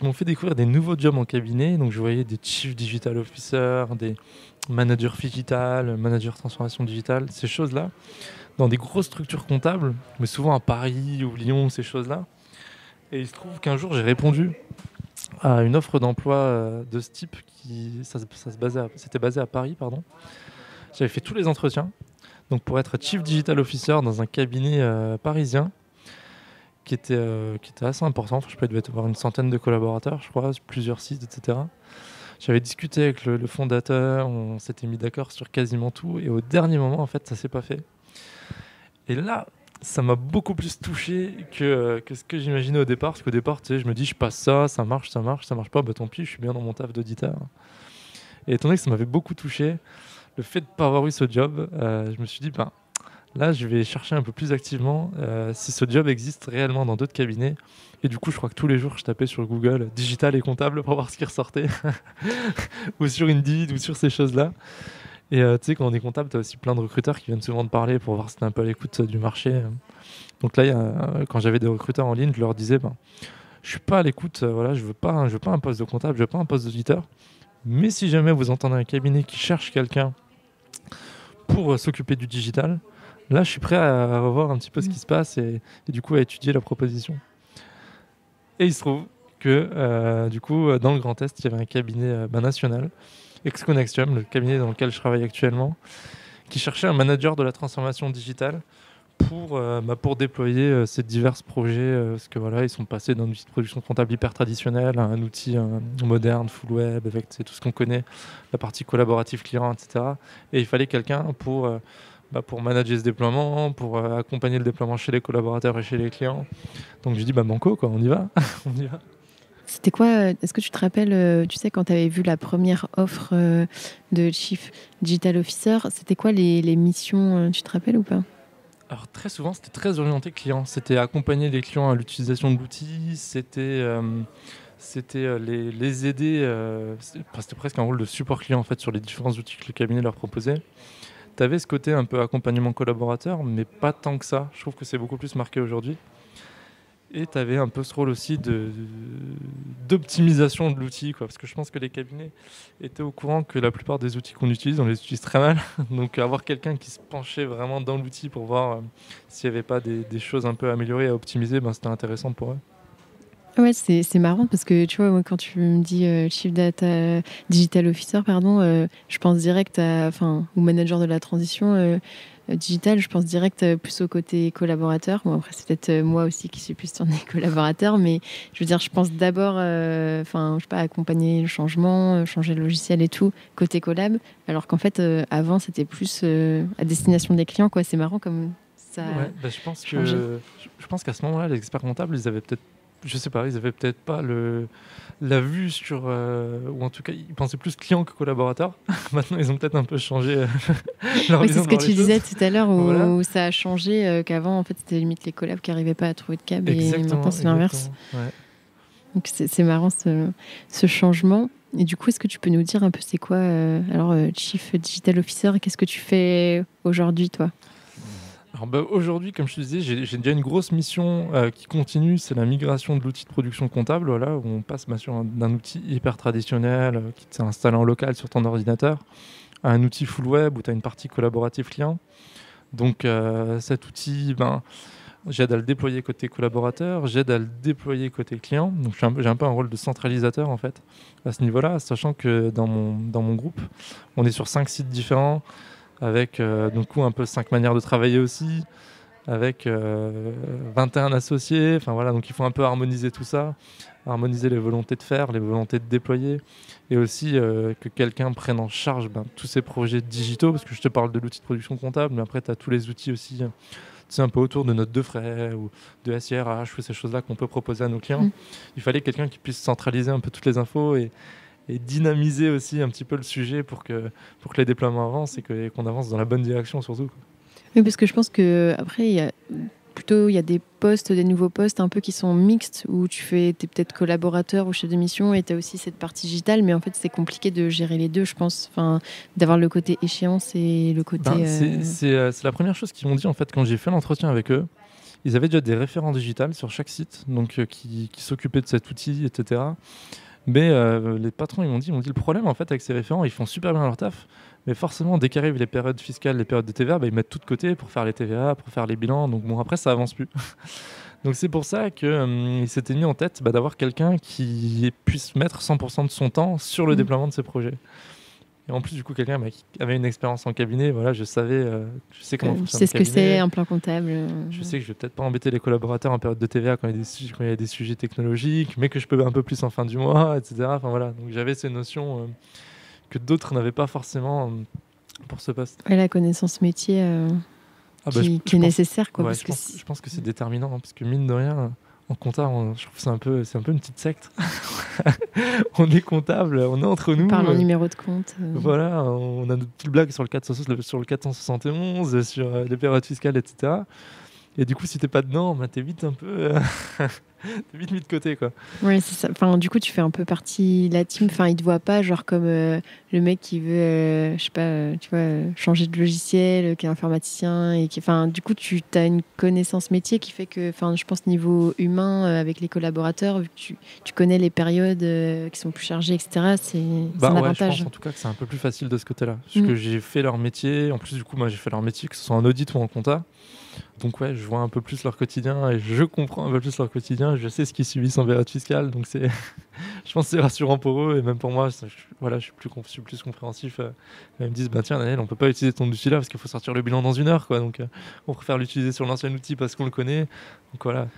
[SPEAKER 2] m'ont fait découvrir des nouveaux jobs en cabinet. Donc je voyais des Chief Digital Officer, des managers digital, managers transformation digitale, ces choses-là, dans des grosses structures comptables, mais souvent à Paris ou Lyon, ces choses-là. Et il se trouve qu'un jour, j'ai répondu à une offre d'emploi de ce type c'était basé à Paris, pardon. J'avais fait tous les entretiens, donc pour être Chief Digital Officer dans un cabinet parisien qui était assez important. Enfin, je devais avoir une centaine de collaborateurs, je crois, plusieurs sites, etc. J'avais discuté avec le fondateur, on s'était mis d'accord sur quasiment tout, et au dernier moment, en fait, ça s'est pas fait. Et là, ça m'a beaucoup plus touché que ce que j'imaginais au départ. Parce qu'au départ, tu sais, je me dis, je passe ça marche pas, bah tant pis, je suis bien dans mon taf d'auditeur. Et étant donné que ça m'avait beaucoup touché, le fait de ne pas avoir eu ce job, je me suis dit, là, je vais chercher un peu plus activement si ce job existe réellement dans d'autres cabinets. Et du coup, je crois que tous les jours, je tapais sur Google digital et comptable pour voir ce qui ressortait. Ou sur Indeed, ou sur ces choses-là. Et tu sais, quand on est comptable, tu as aussi plein de recruteurs qui viennent souvent te parler pour voir si tu es un peu à l'écoute du marché. Donc là, quand j'avais des recruteurs en ligne, je leur disais, je suis pas à l'écoute, voilà, je veux pas un poste de comptable, je veux pas un poste d'auditeur. Mais si jamais vous entendez un cabinet qui cherche quelqu'un pour s'occuper du digital, là, je suis prêt à revoir un petit peu ce qui se passe et du coup à étudier la proposition. Et il se trouve que du coup, dans le Grand Est, il y avait un cabinet national, ExConnexium, le cabinet dans lequel je travaille actuellement, qui cherchait un manager de la transformation digitale pour déployer ces divers projets, parce que voilà, ils sont passés d'un outil de production comptable hyper traditionnel à un outil moderne, full web, avec tout ce qu'on connaît, la partie collaborative client, etc. Et il fallait quelqu'un pour manager ce déploiement, pour accompagner le déploiement chez les collaborateurs et chez les clients. Donc je dis, banco, quoi, on y va. On y va.
[SPEAKER 1] C'était quoi, est-ce que tu te rappelles, tu sais, quand tu avais vu la première offre de Chief Digital Officer, c'était quoi les missions, tu te rappelles ou pas?
[SPEAKER 2] Alors très souvent, c'était très orienté client. C'était accompagner les clients à l'utilisation de l'outil, c'était les aider, c'était presque un rôle de support client en fait sur les différents outils que le cabinet leur proposait. Tu avais ce côté un peu accompagnement collaborateur, mais pas tant que ça. Je trouve que c'est beaucoup plus marqué aujourd'hui. Et tu avais un peu ce rôle aussi d'optimisation de l'outil, quoi, parce que je pense que les cabinets étaient au courant que la plupart des outils qu'on utilise, on les utilise très mal. Donc avoir quelqu'un qui se penchait vraiment dans l'outil pour voir s'il n'y avait pas des choses un peu améliorées à optimiser, c'était intéressant pour eux.
[SPEAKER 1] Ouais, c'est marrant parce que tu vois, moi, quand tu me dis Chief Data Digital Officer, je pense direct ou manager de la transition digitale, je pense direct plus au côté collaborateur. Bon, après, c'est peut-être moi aussi qui suis plus tournée collaborateur, mais je veux dire, je pense d'abord, je sais pas, accompagner le changement, changer le logiciel et tout, côté collab, alors qu'en fait, avant, c'était plus à destination des clients, quoi. C'est marrant comme ça.
[SPEAKER 2] Ouais, je pense qu'à ce moment-là, les experts comptables, ils avaient peut-être, je sais pas, ils avaient peut-être pas la vue sur, ou en tout cas, ils pensaient plus client que collaborateur. Maintenant, ils ont peut-être un peu changé leur
[SPEAKER 1] oui,
[SPEAKER 2] vision.
[SPEAKER 1] c'est ce que tu disais tout à l'heure, où,
[SPEAKER 2] voilà.
[SPEAKER 1] où ça a changé, qu'avant, en fait, c'était limite les collabs qui n'arrivaient pas à trouver de câble, et maintenant, c'est l'inverse.
[SPEAKER 2] Ouais.
[SPEAKER 1] Donc, c'est marrant, ce changement. Et du coup, est-ce que tu peux nous dire un peu, c'est quoi, Chief Digital Officer, et qu'est-ce que tu fais aujourd'hui, toi ?
[SPEAKER 2] Alors aujourd'hui, comme je te disais, j'ai déjà une grosse mission qui continue, c'est la migration de l'outil de production comptable, voilà, où on passe d'un outil hyper traditionnel qui s'est installé en local sur ton ordinateur à un outil full web où tu as une partie collaborative client. Donc cet outil, j'aide à le déployer côté collaborateur, j'aide à le déployer côté client. Donc j'ai un peu un rôle de centralisateur en fait à ce niveau-là, sachant que dans mon groupe, on est sur 5 sites différents, avec donc un peu 5 manières de travailler aussi, avec 21 associés. Enfin voilà, donc il faut un peu harmoniser tout ça, harmoniser les volontés de faire, les volontés de déployer, et aussi que quelqu'un prenne en charge tous ces projets digitaux, parce que je te parle de l'outil de production comptable, mais après tu as tous les outils aussi, un peu autour de notes de frais ou de SIRH ou ces choses-là qu'on peut proposer à nos clients. Il fallait quelqu'un qui puisse centraliser un peu toutes les infos et dynamiser aussi un petit peu le sujet pour que les déploiements avancent et qu'on avance dans la bonne direction surtout, quoi.
[SPEAKER 1] Oui, parce que je pense qu'après, il y a des postes, des nouveaux postes un peu qui sont mixtes, où t'es peut-être collaborateur ou chef de mission et tu as aussi cette partie digitale, mais en fait c'est compliqué de gérer les deux, je pense, d'avoir le côté échéance et le côté...
[SPEAKER 2] C'est la première chose qu'ils m'ont dit en fait quand j'ai fait l'entretien avec eux. Ils avaient déjà des référents digitales sur chaque site, donc qui s'occupaient de cet outil, etc. Mais les patrons ils m'ont dit le problème en fait avec ces référents, ils font super bien leur taf, mais forcément dès qu'arrivent les périodes fiscales, les périodes de TVA, ils mettent tout de côté pour faire les TVA, pour faire les bilans, donc bon après ça avance plus. Donc c'est pour ça qu'ils s'étaient mis en tête d'avoir quelqu'un qui puisse mettre 100% de son temps sur le déploiement de ces projets. Et en plus du coup quelqu'un qui avait une expérience en cabinet, voilà, je sais comment fonctionne le cabinet.
[SPEAKER 1] Tu sais ce que c'est un plan comptable.
[SPEAKER 2] Je sais que je vais peut-être pas embêter les collaborateurs en période de TVA quand il y a des sujets technologiques, mais que je peux un peu plus en fin du mois, etc. Enfin voilà, donc j'avais ces notions que d'autres n'avaient pas forcément pour ce poste.
[SPEAKER 1] Et la connaissance métier qui est nécessaire, quoi.
[SPEAKER 2] Ouais,
[SPEAKER 1] parce
[SPEAKER 2] je pense que c'est déterminant, parce que mine de rien, en compta, je trouve que c'est un peu une petite secte. On est comptable, on est entre nous.
[SPEAKER 1] On parle en numéro de compte.
[SPEAKER 2] Voilà, on a notre petite blague sur le 471, sur les périodes fiscales, etc. Et du coup, si t'es pas dedans, t'es vite un peu... t'es vite mis de côté, quoi.
[SPEAKER 1] Ouais, c'est ça. Enfin, du coup, tu fais un peu partie de la team. Enfin, ils te voient pas genre comme le mec qui veut, je sais pas, tu vois, changer de logiciel, qui est informaticien et qui... Enfin, du coup, tu as une connaissance métier qui fait que, enfin, je pense niveau humain avec les collaborateurs, vu que tu connais les périodes qui sont plus chargées, etc. C'est un avantage.
[SPEAKER 2] Je pense en tout cas que c'est un peu plus facile de ce côté-là, parce que j'ai fait leur métier. En plus, du coup, moi, j'ai fait leur métier, que ce soit en audit ou en compta. Donc ouais, je vois un peu plus leur quotidien et je comprends un peu plus leur quotidien. Je sais ce qu'ils subissent en période fiscale, donc je pense que c'est rassurant pour eux et même pour moi. Je suis plus compréhensif. Ils me disent tiens Daniel, on peut pas utiliser ton outil là parce qu'il faut sortir le bilan dans 1 heure, quoi. Donc on préfère l'utiliser sur l'ancien outil parce qu'on le connaît. Donc voilà.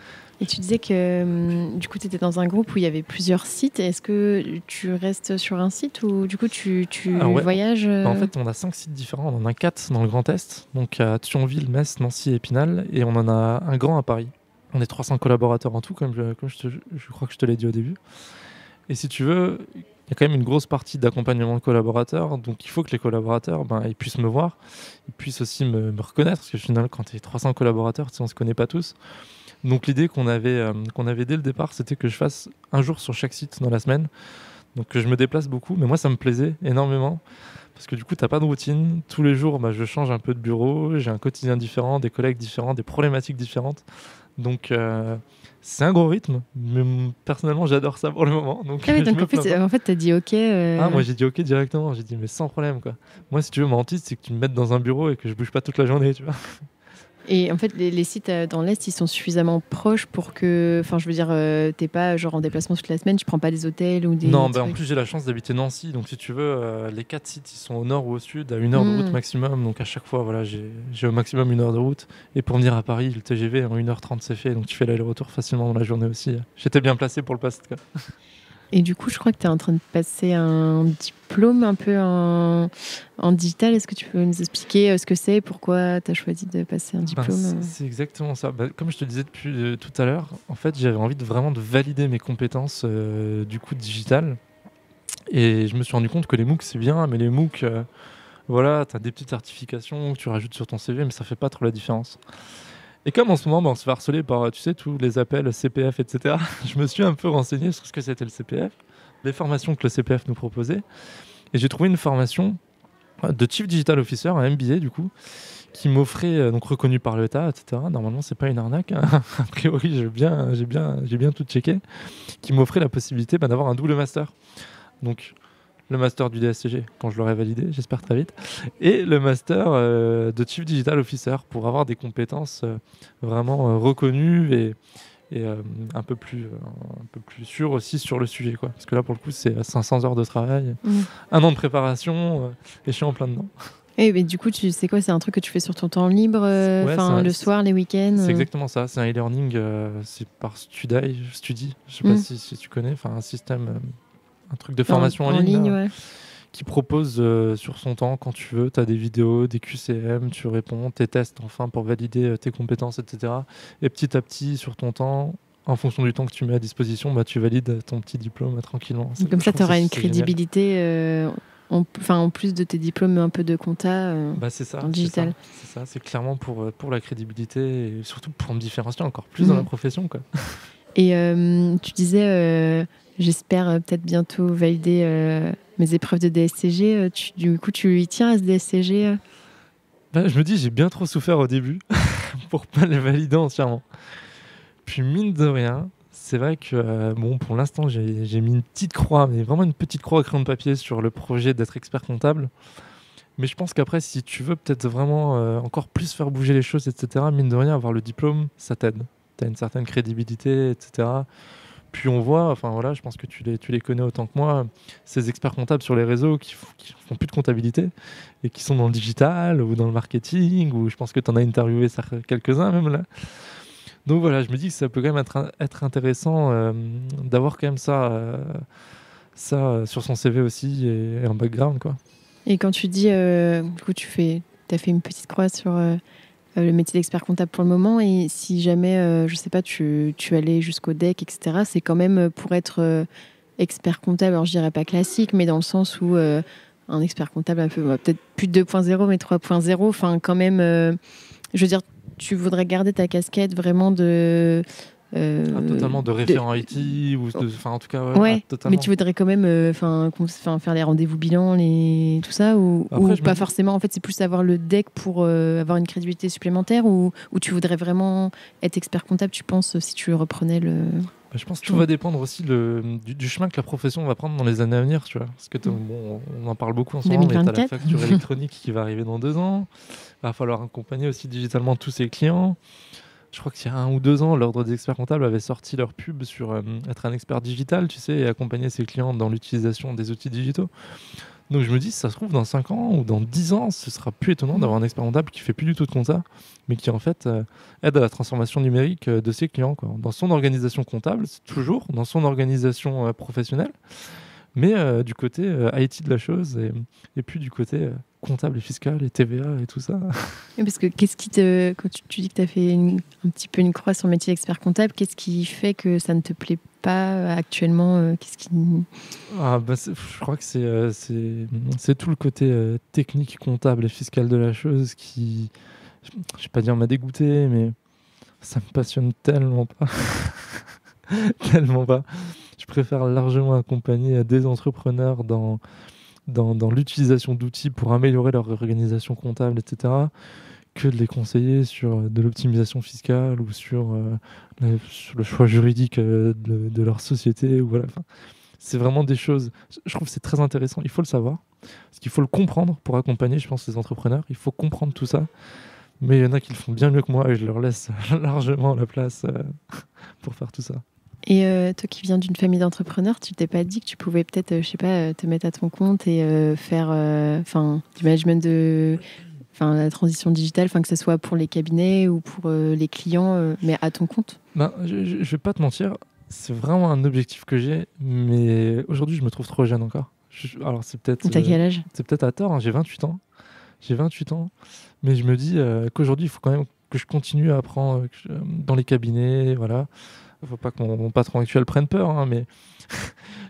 [SPEAKER 1] Et tu disais que du coup tu étais dans un groupe où il y avait plusieurs sites. Est-ce que tu restes sur un site ou du coup tu voyages
[SPEAKER 2] En fait, on a 5 sites différents. On en a 4 dans le Grand Est, donc à Thionville, Metz, Nancy et Épinal, et on en a un grand à Paris. On est 300 collaborateurs en tout, comme je crois que je te l'ai dit au début. Et si tu veux, il y a quand même une grosse partie d'accompagnement de collaborateurs, donc il faut que les collaborateurs ils puissent me voir, ils puissent aussi me reconnaître, parce que finalement, quand tu es 300 collaborateurs, on ne se connaît pas tous. Donc l'idée qu'on avait dès le départ, c'était que je fasse un jour sur chaque site dans la semaine. Donc que je me déplace beaucoup, mais moi ça me plaisait énormément. Parce que du coup, tu n'as pas de routine. Tous les jours, je change un peu de bureau, j'ai un quotidien différent, des collègues différents, des problématiques différentes. Donc c'est un gros rythme, mais personnellement j'adore ça pour le moment. Donc,
[SPEAKER 1] en fait tu as dit ok.
[SPEAKER 2] Moi j'ai dit ok directement, j'ai dit mais sans problème, quoi. Moi si tu veux, mon hantise c'est que tu me mettes dans un bureau et que je bouge pas toute la journée, tu vois.
[SPEAKER 1] Et en fait, les sites dans l'Est, ils sont suffisamment proches pour que... Enfin, je veux dire, t'es pas genre en déplacement toute la semaine, tu prends pas des hôtels ou des...
[SPEAKER 2] Non, en plus, j'ai la chance d'habiter Nancy. Donc, si tu veux, les 4 sites, ils sont au nord ou au sud, à 1 heure de route maximum. Donc, à chaque fois, voilà, j'ai au maximum 1 heure de route. Et pour venir à Paris, le TGV, en 1h30, c'est fait. Donc, tu fais l'aller-retour facilement dans la journée aussi. J'étais bien placé pour le poste, quoi.
[SPEAKER 1] Et du coup, je crois que tu es en train de passer un diplôme un peu en digital. Est-ce que tu peux nous expliquer ce que c'est et pourquoi tu as choisi de passer un diplôme
[SPEAKER 2] C'est exactement ça. Comme je te le disais depuis tout à l'heure, en fait, j'avais envie vraiment de valider mes compétences du coup digital. Et je me suis rendu compte que les MOOC, c'est bien, mais les MOOC, voilà, tu as des petites certifications que tu rajoutes sur ton CV, mais ça fait pas trop la différence. Et comme en ce moment, on se fait harceler par, tu sais, tous les appels CPF, etc., je me suis un peu renseigné sur ce que c'était le CPF, les formations que le CPF nous proposait. Et j'ai trouvé une formation de Chief Digital Officer, un MBA du coup, qui m'offrait, donc reconnu par l'État, etc. Normalement, c'est pas une arnaque, hein. A priori, j'ai bien tout checké, qui m'offrait la possibilité d'avoir un double master. Donc, le master du DSCG, quand je l'aurai validé, j'espère très vite, et le master de Chief Digital Officer pour avoir des compétences vraiment reconnues et un peu plus sûres aussi sur le sujet, quoi. Parce que là, pour le coup, c'est 500 heures de travail, 1 an de préparation, et je suis en plein dedans.
[SPEAKER 1] Et mais du coup, tu sais quoi, c'est un truc que tu fais sur ton temps libre, le soir, les week-ends.
[SPEAKER 2] C'est exactement ça. C'est un e-learning, c'est par Study. Je sais pas si tu connais. Enfin, un système, un truc de formation en ligne.
[SPEAKER 1] Ouais.
[SPEAKER 2] Qui propose sur son temps, quand tu veux, tu as des vidéos, des QCM, tu réponds, tes tests enfin pour valider tes compétences, etc. Et petit à petit, sur ton temps, en fonction du temps que tu mets à disposition, tu valides ton petit diplôme tranquillement.
[SPEAKER 1] Comme ça, tu auras une crédibilité en plus de tes diplômes un peu de compta
[SPEAKER 2] c'est ça,
[SPEAKER 1] en digital.
[SPEAKER 2] C'est ça, c'est clairement pour la crédibilité et surtout pour me différencier encore plus dans la profession, quoi.
[SPEAKER 1] Et tu disais, j'espère peut-être bientôt valider mes épreuves de DSCG. Du coup, tu y tiens à ce DSCG
[SPEAKER 2] Je me dis, j'ai bien trop souffert au début pour pas les valider entièrement. Puis mine de rien, c'est vrai que pour l'instant, j'ai mis une petite croix, mais vraiment une petite croix à crayon de papier sur le projet d'être expert comptable. Mais je pense qu'après, si tu veux peut-être vraiment encore plus faire bouger les choses, etc., mine de rien, avoir le diplôme, ça t'aide. Tu as une certaine crédibilité, etc. Puis on voit, je pense que tu les connais autant que moi, ces experts comptables sur les réseaux qui font plus de comptabilité et qui sont dans le digital ou dans le marketing, ou je pense que tu en as interviewé quelques-uns même là. Donc voilà, je me dis que ça peut quand même être intéressant d'avoir quand même ça sur son CV aussi et en background, quoi.
[SPEAKER 1] Et quand tu dis, du coup, tu as fait une petite croix sur le métier d'expert comptable pour le moment, et si jamais, je sais pas, tu allais jusqu'au DEC, etc., c'est quand même pour être expert comptable, alors je dirais pas classique, mais dans le sens où un expert comptable un peu, peut-être plus de 2.0, mais 3.0, enfin quand même, je veux dire, tu voudrais garder ta casquette vraiment de...
[SPEAKER 2] totalement de référent IT ou en tout cas
[SPEAKER 1] mais tu voudrais quand même faire les rendez-vous bilans, tout ça, ou pas forcément. En fait, c'est plus avoir le deck pour avoir une crédibilité supplémentaire, ou tu voudrais vraiment être expert comptable, tu penses, si tu reprenais le...
[SPEAKER 2] Je pense que tout va dépendre aussi du chemin que la profession va prendre dans les années à venir, tu vois. Parce que on en parle beaucoup en ce moment, mais tu as la facture électronique qui va arriver dans 2 ans. Il va falloir accompagner aussi digitalement tous ses clients. Je crois qu'il y a 1 ou 2 ans, l'Ordre des experts comptables avait sorti leur pub sur être un expert digital, tu sais, et accompagner ses clients dans l'utilisation des outils digitaux. Donc je me dis, si ça se trouve, dans 5 ans ou dans 10 ans, ce sera plus étonnant d'avoir un expert comptable qui fait plus du tout de compta, mais qui en fait aide à la transformation numérique de ses clients, quoi. Dans son organisation comptable, c'est toujours dans son organisation professionnelle, mais du côté IT de la chose, et puis du côté comptable et fiscal et TVA et tout ça.
[SPEAKER 1] Oui, parce que quand tu dis que tu as fait un petit peu une croix sur le métier d'expert comptable, qu'est-ce qui fait que ça ne te plaît pas actuellement?
[SPEAKER 2] Je crois que c'est tout le côté technique, comptable et fiscal de la chose qui, je vais pas dire m'a dégoûté, mais ça me passionne tellement pas. Tellement pas. Je préfère largement accompagner des entrepreneurs dans l'utilisation d'outils pour améliorer leur organisation comptable, etc., que de les conseiller sur de l'optimisation fiscale ou sur le choix juridique de leur société. Voilà. C'est vraiment des choses, je trouve que c'est très intéressant, il faut le savoir, parce qu'il faut le comprendre pour accompagner, je pense, les entrepreneurs, il faut comprendre tout ça, mais il y en a qui le font bien mieux que moi et je leur laisse largement la place pour faire tout ça.
[SPEAKER 1] Et toi qui viens d'une famille d'entrepreneurs, tu t'es pas dit que tu pouvais peut-être, te mettre à ton compte et faire du management la transition digitale, que ce soit pour les cabinets ou pour les clients, mais à ton compte?
[SPEAKER 2] Je vais pas te mentir, c'est vraiment un objectif que j'ai, mais aujourd'hui je me trouve trop jeune encore. Alors c'est peut-être...
[SPEAKER 1] T'as quel âge?
[SPEAKER 2] C'est peut-être à tort, hein, j'ai 28 ans. J'ai 28 ans, mais je me dis qu'aujourd'hui il faut quand même que je continue à apprendre dans les cabinets, voilà. Faut pas que mon patron actuel prenne peur, hein, mais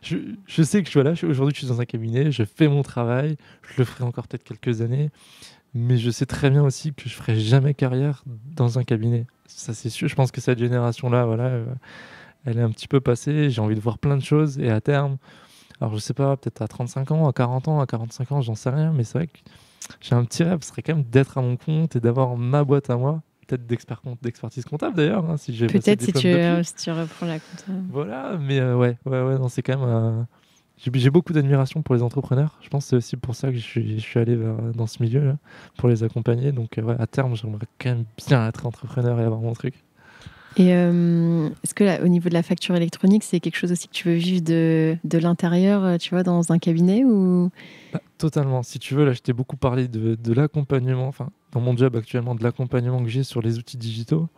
[SPEAKER 2] je sais que aujourd'hui je suis dans un cabinet, je fais mon travail, je le ferai encore peut-être quelques années, mais je sais très bien aussi que je ferai jamais carrière dans un cabinet. Ça c'est sûr, je pense que cette génération-là, voilà, elle est un petit peu passée, j'ai envie de voir plein de choses, et à terme, alors je sais pas, peut-être à 35 ans, à 40 ans, à 45 ans, j'en sais rien, mais c'est vrai que j'ai un petit rêve, ce serait quand même d'être à mon compte et d'avoir ma boîte à moi. Peut-être d'expertise comptable d'ailleurs, hein, si j'ai
[SPEAKER 1] peut-être si tu reprends la comptable.
[SPEAKER 2] Voilà, mais non, c'est quand même j'ai beaucoup d'admiration pour les entrepreneurs. Je pense que c'est aussi pour ça que je suis allé dans ce milieu là, pour les accompagner. Donc à terme, j'aimerais quand même bien être entrepreneur et avoir mon truc.
[SPEAKER 1] Et est-ce que là, au niveau de la facture électronique, c'est quelque chose aussi que tu veux vivre de l'intérieur, tu vois, dans un cabinet ou...
[SPEAKER 2] Totalement. Si tu veux, là, je t'ai beaucoup parlé de l'accompagnement, enfin, dans mon job actuellement, de l'accompagnement que j'ai sur les outils digitaux.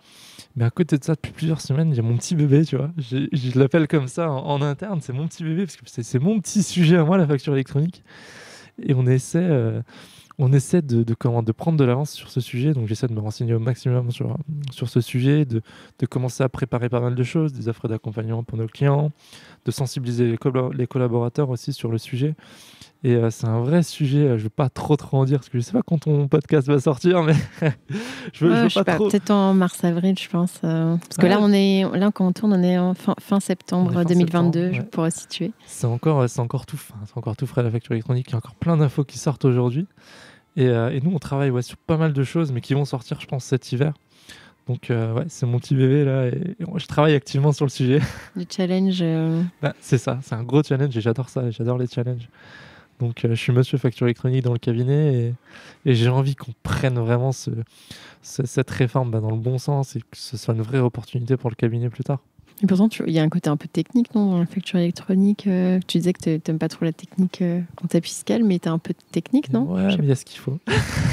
[SPEAKER 2] Mais à côté de ça, depuis plusieurs semaines, il y a mon petit bébé, tu vois. Je l'appelle comme ça en interne, c'est mon petit bébé, parce que c'est mon petit sujet à moi, la facture électronique. Et on essaie de prendre de l'avance sur ce sujet. Donc j'essaie de me renseigner au maximum sur ce sujet, de commencer à préparer pas mal de choses, des offres d'accompagnement pour nos clients, de sensibiliser les collaborateurs aussi sur le sujet. Et c'est un vrai sujet, je ne veux pas trop en dire, parce que je ne sais pas quand ton podcast va sortir, mais je veux
[SPEAKER 1] sais
[SPEAKER 2] pas trop...
[SPEAKER 1] Peut-être en mars-avril, je pense. Parce que là, quand on tourne, on est en fin septembre 2022, je pourrais situer.
[SPEAKER 2] C'est encore tout frais, la facture électronique. Il y a encore plein d'infos qui sortent aujourd'hui. Et nous, on travaille sur pas mal de choses, mais qui vont sortir, je pense, cet hiver. Donc, c'est mon petit bébé, là, et je travaille activement sur le sujet.
[SPEAKER 1] Du challenge.
[SPEAKER 2] C'est ça, c'est un gros challenge, et j'adore ça, j'adore les challenges. Donc, je suis monsieur facture électronique dans le cabinet, et j'ai envie qu'on prenne vraiment cette réforme dans le bon sens, et que ce soit une vraie opportunité pour le cabinet plus tard.
[SPEAKER 1] Et pourtant, il y a un côté un peu technique, non, dans la facture électronique. Tu disais que tu n'aimes pas trop la technique comptable fiscale, mais tu es un peu technique, non?
[SPEAKER 2] Ouais, mais il y a ce qu'il faut.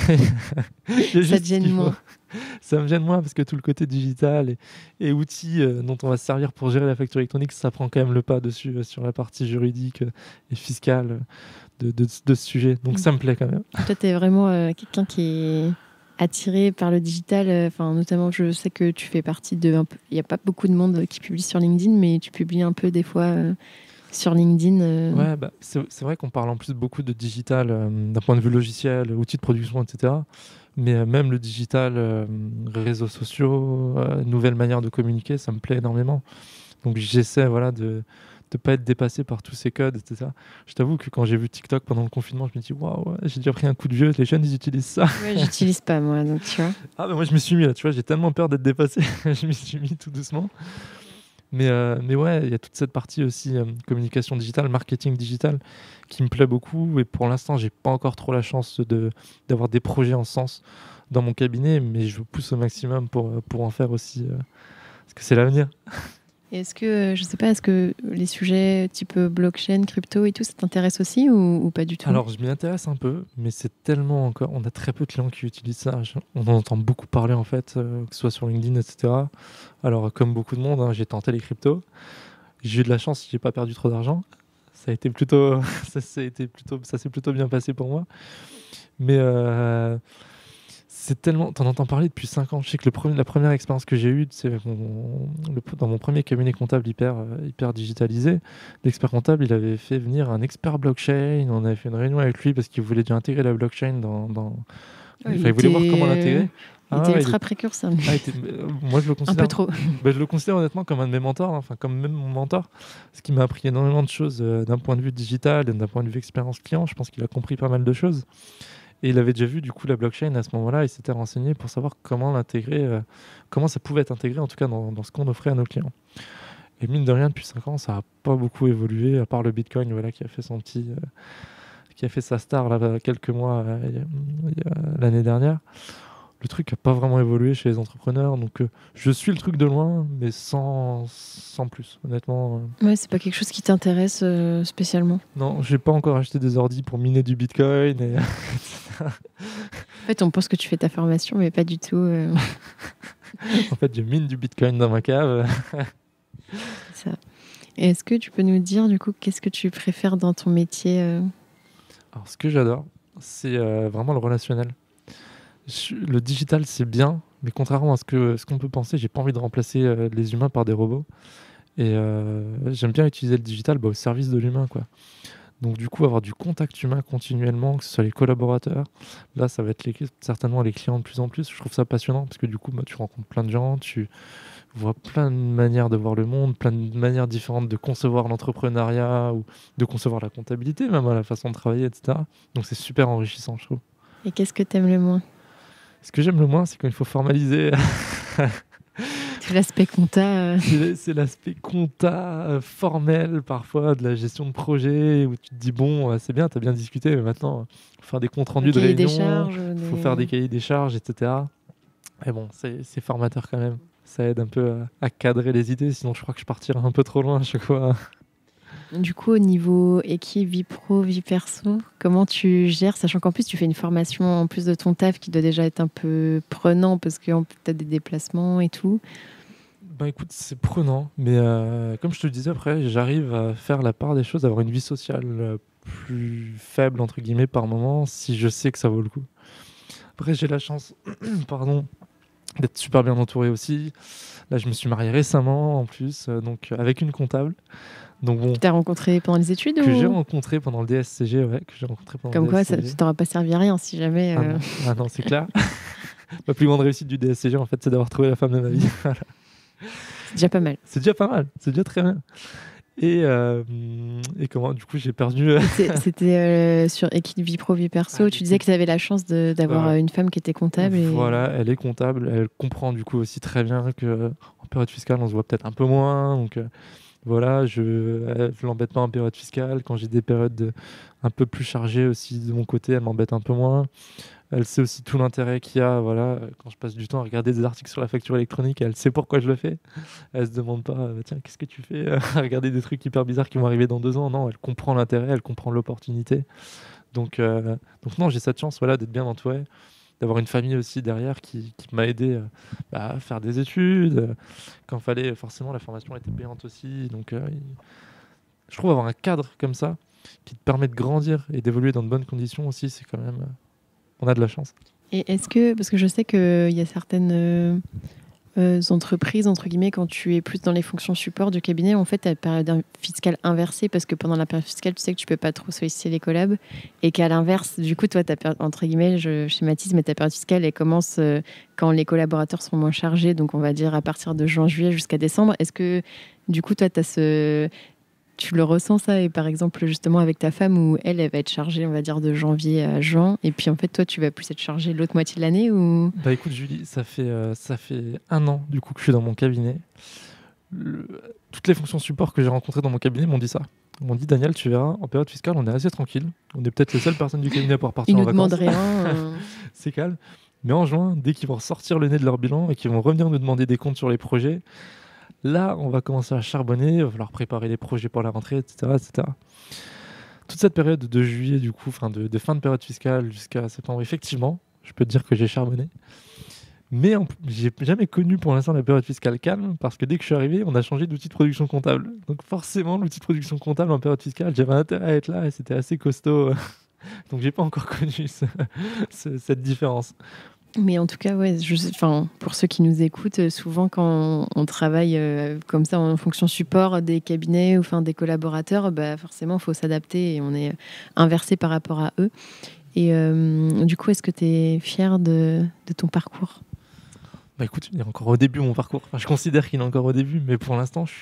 [SPEAKER 1] Ça te gêne moins.
[SPEAKER 2] Ça me gêne moins parce que tout le côté digital et outils dont on va se servir pour gérer la facture électronique, ça prend quand même le pas dessus sur la partie juridique et fiscale de ce sujet. Donc ça me plaît quand même.
[SPEAKER 1] Toi, tu es vraiment quelqu'un qui est attiré par le digital, notamment je sais que tu fais partie il n'y a pas beaucoup de monde qui publie sur LinkedIn, mais tu publies un peu des fois sur LinkedIn.
[SPEAKER 2] Ouais, c'est vrai qu'on parle en plus beaucoup de digital d'un point de vue logiciel, outils de production, etc. Mais même le digital, réseaux sociaux, nouvelles manières de communiquer, ça me plaît énormément. Donc j'essaie de ne pas être dépassé par tous ces codes, etc. Je t'avoue que quand j'ai vu TikTok pendant le confinement, je me dis waouh, j'ai déjà pris un coup de vieux, les jeunes ils utilisent ça.
[SPEAKER 1] Ouais, j'utilise pas moi, donc tu vois.
[SPEAKER 2] Ah, moi je me suis mis là, tu vois, j'ai tellement peur d'être dépassé, je me suis mis tout doucement. Mais ouais, il y a toute cette partie aussi communication digitale, marketing digital qui me plaît beaucoup. Et pour l'instant, j'ai pas encore trop la chance d'avoir des projets en ce sens dans mon cabinet, mais je pousse au maximum pour en faire aussi, parce que c'est l'avenir.
[SPEAKER 1] Et est-ce que les sujets type blockchain, crypto et tout, ça t'intéresse aussi ou pas du tout?
[SPEAKER 2] Alors, je m'y intéresse un peu, mais c'est tellement encore... On a très peu de clients qui utilisent ça. On en entend beaucoup parler, en fait, que ce soit sur LinkedIn, etc. Alors, comme beaucoup de monde, j'ai tenté les cryptos. J'ai eu de la chance, j'ai pas perdu trop d'argent. Ça s'est plutôt bien passé pour moi. Mais... c'est tellement... T'en entends parler depuis 5 ans. Je sais que la première expérience que j'ai eue, c'est dans mon premier cabinet comptable hyper digitalisé. L'expert comptable, il avait fait venir un expert blockchain. On avait fait une réunion avec lui parce qu'il voulait déjà intégrer la blockchain il voulait voir comment l'intégrer.
[SPEAKER 1] Il était ultra précurseur.
[SPEAKER 2] Moi, je le considère...
[SPEAKER 1] Un peu trop.
[SPEAKER 2] Je le considère honnêtement comme un de mes mentors, comme même mon mentor. Ce qui m'a appris énormément de choses d'un point de vue digital et d'un point de vue expérience client. Je pense qu'il a compris pas mal de choses. Et il avait déjà vu du coup la blockchain à ce moment-là, il s'était renseigné pour savoir comment l'intégrer, comment ça pouvait être intégré en tout cas dans ce qu'on offrait à nos clients. Et mine de rien, depuis 5 ans, ça n'a pas beaucoup évolué, à part le Bitcoin qui a fait qui a fait sa star là, quelques mois l'année dernière. Le truc n'a pas vraiment évolué chez les entrepreneurs, donc je suis le truc de loin, mais sans plus, honnêtement.
[SPEAKER 1] Ouais, c'est pas quelque chose qui t'intéresse spécialement.
[SPEAKER 2] Non, j'ai pas encore acheté des ordis pour miner du Bitcoin.
[SPEAKER 1] En fait, on pense que tu fais ta formation, mais pas du tout.
[SPEAKER 2] En fait, je mine du Bitcoin dans ma cave.
[SPEAKER 1] Ça. Et est-ce que tu peux nous dire, du coup, qu'est-ce que tu préfères dans ton métier
[SPEAKER 2] Alors, ce que j'adore, c'est vraiment le relationnel. Le digital, c'est bien, mais contrairement à ce qu'on peut penser, j'ai pas envie de remplacer les humains par des robots. Et j'aime bien utiliser le digital au service de l'humain, quoi. Donc du coup, avoir du contact humain continuellement, que ce soit les collaborateurs, là, ça va être certainement les clients de plus en plus. Je trouve ça passionnant parce que du coup, tu rencontres plein de gens, tu vois plein de manières de voir le monde, plein de manières différentes de concevoir l'entrepreneuriat ou de concevoir la comptabilité, même la façon de travailler, etc. Donc c'est super enrichissant, je trouve.
[SPEAKER 1] Et qu'est-ce que tu aimes le moins?
[SPEAKER 2] Ce que j'aime le moins, c'est quand il faut formaliser.
[SPEAKER 1] C'est l'aspect compta.
[SPEAKER 2] C'est l'aspect compta formel, parfois, de la gestion de projet, où tu te dis, bon, c'est bien, tu as bien discuté, mais maintenant, il faut faire des comptes rendus de réunion, il faut faire des cahiers des charges, etc. Mais bon, c'est formateur quand même. Ça aide un peu à cadrer les idées, sinon je crois que je partirais un peu trop loin à chaque fois.
[SPEAKER 1] Du coup, au niveau équipe, vie pro, vie perso, comment tu gères, sachant qu'en plus tu fais une formation en plus de ton taf qui doit déjà être un peu prenant parce que tu as des déplacements et tout.
[SPEAKER 2] Bah écoute, c'est prenant, mais comme je te le disais après, j'arrive à faire la part des choses, avoir une vie sociale plus faible, entre guillemets, par moment, si je sais que ça vaut le coup. Après, j'ai la chance, pardon, d'être super bien entouré aussi. Là, je me suis marié récemment, en plus, donc avec une comptable. Donc bon,
[SPEAKER 1] Tu t'as rencontré pendant les études
[SPEAKER 2] que
[SPEAKER 1] ou...
[SPEAKER 2] j'ai rencontré pendant le DSCG, ouais, que j'ai rencontré pendant
[SPEAKER 1] Comme
[SPEAKER 2] le
[SPEAKER 1] quoi,
[SPEAKER 2] DSCG.
[SPEAKER 1] ça t'aura pas servi à rien si jamais...
[SPEAKER 2] Ah non, c'est clair. Ma plus grande réussite du DSCG, en fait, c'est d'avoir trouvé la femme de ma vie. Voilà.
[SPEAKER 1] C'est déjà pas mal.
[SPEAKER 2] C'est déjà pas mal, c'est déjà très bien. Et comment, du coup, j'ai perdu.
[SPEAKER 1] C'était sur équipe vie pro, vie perso.
[SPEAKER 2] Ah,
[SPEAKER 1] Tu disais que tu avais la chance d'avoir
[SPEAKER 2] Voilà.
[SPEAKER 1] une femme qui était comptable. Et...
[SPEAKER 2] Voilà, elle est comptable, elle comprend du coup aussi très bien que en période fiscale, on se voit peut-être un peu moins. Donc voilà, elle l'embête pas en période fiscale. Quand j'ai des périodes un peu plus chargées aussi de mon côté, elle m'embête un peu moins. Elle sait aussi tout l'intérêt qu'il y a, voilà, quand je passe du temps à regarder des articles sur la facture électronique, elle sait pourquoi je le fais. Elle se demande pas, tiens, qu'est-ce que tu fais à regarder des trucs hyper bizarres qui vont arriver dans 2 ans. Non, elle comprend l'intérêt, elle comprend l'opportunité. Donc non, j'ai cette chance, voilà, d'être bien entouré, d'avoir une famille aussi derrière qui m'a aidé à faire des études. Quand fallait, forcément, la formation était payante aussi. Donc je trouve avoir un cadre comme ça qui te permet de grandir et d'évoluer dans de bonnes conditions aussi, c'est quand même... on a de la chance.
[SPEAKER 1] Et est-ce que, parce que je sais qu'il y a certaines entreprises, entre guillemets, quand tu es plus dans les fonctions support du cabinet, en fait, tu as la période fiscale inversée parce que pendant la période fiscale, tu sais que tu peux pas trop solliciter les collabs et qu'à l'inverse, du coup, toi, entre guillemets, je schématise, mais ta période fiscale, elle commence quand les collaborateurs sont moins chargés, donc on va dire à partir de juin, juillet jusqu'à décembre. Est-ce que, du coup, toi, tu le ressens ça, et par exemple justement avec ta femme où elle va être chargée, on va dire de janvier à juin, et puis en fait toi tu vas plus être chargée l'autre moitié de l'année ou...
[SPEAKER 2] Bah écoute Julie, ça fait 1 an du coup que je suis dans mon cabinet. Toutes les fonctions support que j'ai rencontrées dans mon cabinet m'ont dit ça. Ils m'ont dit Daniel, tu verras, en période fiscale on est assez tranquille. On est peut-être les seules personnes du cabinet à pouvoir partir
[SPEAKER 1] Ils
[SPEAKER 2] en
[SPEAKER 1] nous
[SPEAKER 2] vacances.
[SPEAKER 1] demandent rien.
[SPEAKER 2] C'est calme. Mais en juin, dès qu'ils vont ressortir le nez de leur bilan et qu'ils vont revenir nous demander des comptes sur les projets, là, on va commencer à charbonner, il va falloir préparer les projets pour la rentrée, etc., etc. Toute cette période de juillet, du coup, de fin de période fiscale jusqu'à septembre, effectivement, je peux te dire que j'ai charbonné. Mais j'ai jamais connu pour l'instant la période fiscale calme, parce que dès que je suis arrivé, on a changé d'outil de production comptable. Donc forcément, l'outil de production comptable en période fiscale, j'avais intérêt à être là et c'était assez costaud. Donc j'ai pas encore connu cette différence.
[SPEAKER 1] Mais en tout cas, ouais, pour ceux qui nous écoutent, souvent quand on travaille comme ça en fonction support des cabinets ou des collaborateurs, bah, forcément, il faut s'adapter et on est inversé par rapport à eux. Et du coup, est-ce que tu es fier de ton parcours ?
[SPEAKER 2] Bah écoute, il est encore au début mon parcours. Enfin, je considère qu'il est encore au début, mais pour l'instant, je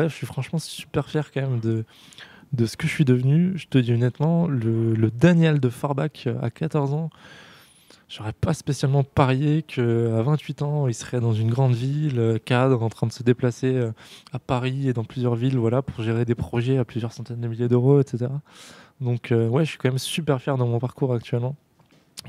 [SPEAKER 2] suis franchement super fier quand même de ce que je suis devenu. Je te dis honnêtement, le Daniel de Forbach à 14 ans, j'aurais pas spécialement parié qu'à 28 ans, il serait dans une grande ville, cadre, en train de se déplacer à Paris et dans plusieurs villes, voilà, pour gérer des projets à plusieurs centaines de milliers d'euros, etc. Donc je suis quand même super fier de mon parcours actuellement.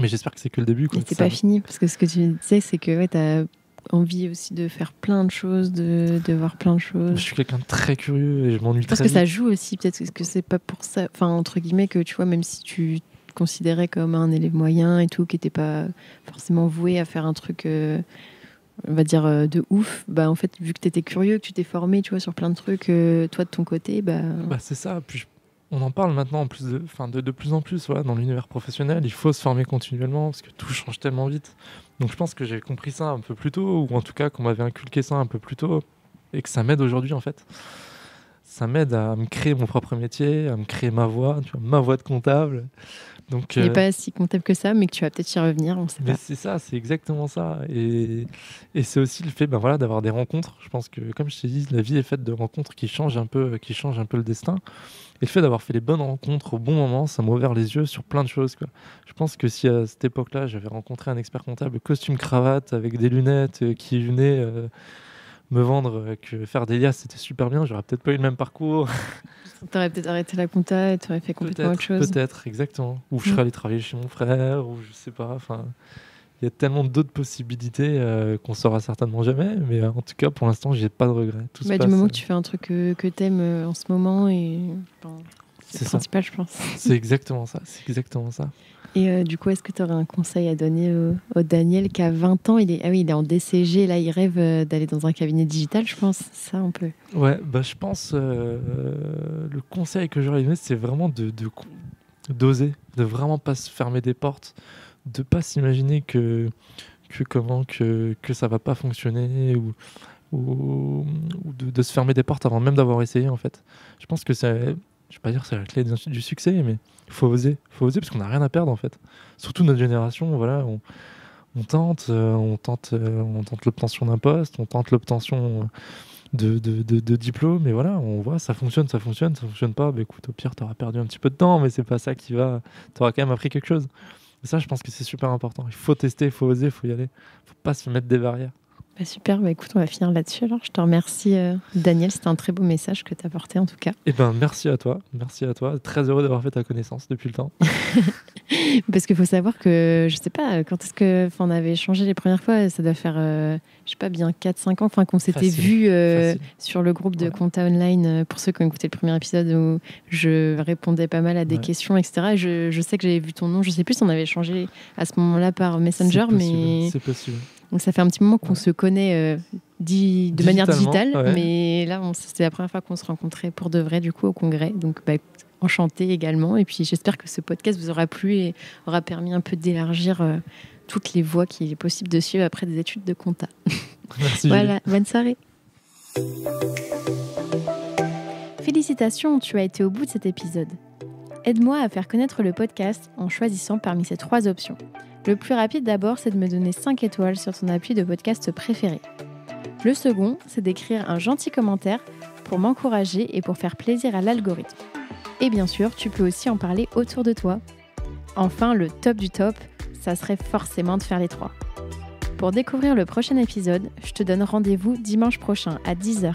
[SPEAKER 2] Mais j'espère que c'est que le début.
[SPEAKER 1] Et c'est pas fini, parce que ce que tu disais, c'est que tu as envie aussi de faire plein de choses, de voir plein de choses.
[SPEAKER 2] Je suis quelqu'un de très curieux et je m'ennuie très vite.
[SPEAKER 1] Parce que ça joue aussi, peut-être que c'est pas pour ça, entre guillemets, que tu vois, même si tu te considérais comme un élève moyen et tout, qui n'était pas forcément voué à faire un truc, on va dire, de ouf, bah en fait, vu que tu étais curieux, que tu t'es formé, tu vois, sur plein de trucs, toi de ton côté, bah
[SPEAKER 2] c'est ça. Puis on en parle maintenant en plus de plus en plus, voilà, dans l'univers professionnel. Il faut se former continuellement parce que tout change tellement vite. Donc je pense que j'ai compris ça un peu plus tôt, ou en tout cas qu'on m'avait inculqué ça un peu plus tôt, et que ça m'aide aujourd'hui en fait. Ça m'aide à me créer mon propre métier, à me créer ma voie, tu vois, ma voie de comptable. Donc,
[SPEAKER 1] qui n'est pas si comptable que ça, mais que tu vas peut-être y revenir, on sait pas.
[SPEAKER 2] Mais c'est ça, c'est exactement ça. Et c'est aussi le fait d'avoir des rencontres. Je pense que, comme je t'ai dit, la vie est faite de rencontres qui changent un peu le destin. Et le fait d'avoir fait les bonnes rencontres au bon moment, ça m'a ouvert les yeux sur plein de choses, quoi. Je pense que si à cette époque-là, j'avais rencontré un expert comptable costume-cravate avec des lunettes qui venait me vendre que faire des liasses, c'était super bien, j'aurais peut-être pas eu le même parcours.
[SPEAKER 1] T'aurais peut-être arrêté la compta et t'aurais fait complètement autre chose.
[SPEAKER 2] Peut-être, exactement. Ou je serais allé travailler chez mon frère, ou je sais pas. Enfin, il y a tellement d'autres possibilités qu'on saura certainement jamais. Mais en tout cas, pour l'instant, j'ai pas de regrets. Tout se
[SPEAKER 1] Du
[SPEAKER 2] passe,
[SPEAKER 1] moment que tu fais un truc que t'aimes en ce moment, et c'est le principal, je pense.
[SPEAKER 2] C'est exactement ça. C'est exactement ça.
[SPEAKER 1] Et du coup, est-ce que tu aurais un conseil à donner au Daniel qui a 20 ans? Il est en DCG, là, il rêve d'aller dans un cabinet digital, je pense. Ça, on peut.
[SPEAKER 2] Ouais, je pense le conseil que j'aurais donné, c'est vraiment d'oser, de vraiment pas se fermer des portes, de pas s'imaginer que ça va pas fonctionner ou de se fermer des portes avant même d'avoir essayé, en fait. Je pense que je vais pas dire que c'est la clé du succès, mais il faut oser parce qu'on n'a rien à perdre, en fait. Surtout notre génération, voilà, on tente l'obtention d'un poste, on tente l'obtention de diplôme, et voilà, on voit, ça fonctionne pas, écoute, au pire, t'auras perdu un petit peu de temps, mais c'est pas ça t'auras quand même appris quelque chose. Et ça, je pense que c'est super important. Il faut tester, il faut oser, il faut y aller. Il faut pas se mettre des barrières.
[SPEAKER 1] Super, écoute, on va finir là-dessus. Alors, je te remercie, Daniel. C'était un très beau message que tu as porté, en tout cas.
[SPEAKER 2] Merci à toi. Très heureux d'avoir fait ta connaissance depuis le temps.
[SPEAKER 1] Parce qu'il faut savoir que, je sais pas, quand est-ce que on avait échangé les premières fois, ça doit faire, je sais pas, bien 4-5 ans, qu'on s'était vu sur le groupe de Compta Online, pour ceux qui ont écouté le premier épisode où je répondais pas mal à des questions, etc. Et je sais que j'avais vu ton nom, je sais plus si on avait échangé à ce moment-là par Messenger, mais
[SPEAKER 2] c'est possible.
[SPEAKER 1] Donc ça fait un petit moment qu'on se connaît de manière digitale, mais là, c'était la première fois qu'on se rencontrait pour de vrai, du coup, au congrès. Donc, enchanté également. Et puis, j'espère que ce podcast vous aura plu et aura permis un peu d'élargir toutes les voies qu'il est possible de suivre après des études de compta.
[SPEAKER 2] Merci.
[SPEAKER 1] Voilà, bonne soirée. Félicitations, tu as été au bout de cet épisode. Aide-moi à faire connaître le podcast en choisissant parmi ces 3 options. Le plus rapide d'abord, c'est de me donner 5 étoiles sur ton appli de podcast préféré. Le second, c'est d'écrire un gentil commentaire pour m'encourager et pour faire plaisir à l'algorithme. Et bien sûr, tu peux aussi en parler autour de toi. Enfin, le top du top, ça serait forcément de faire les 3. Pour découvrir le prochain épisode, je te donne rendez-vous dimanche prochain à 10h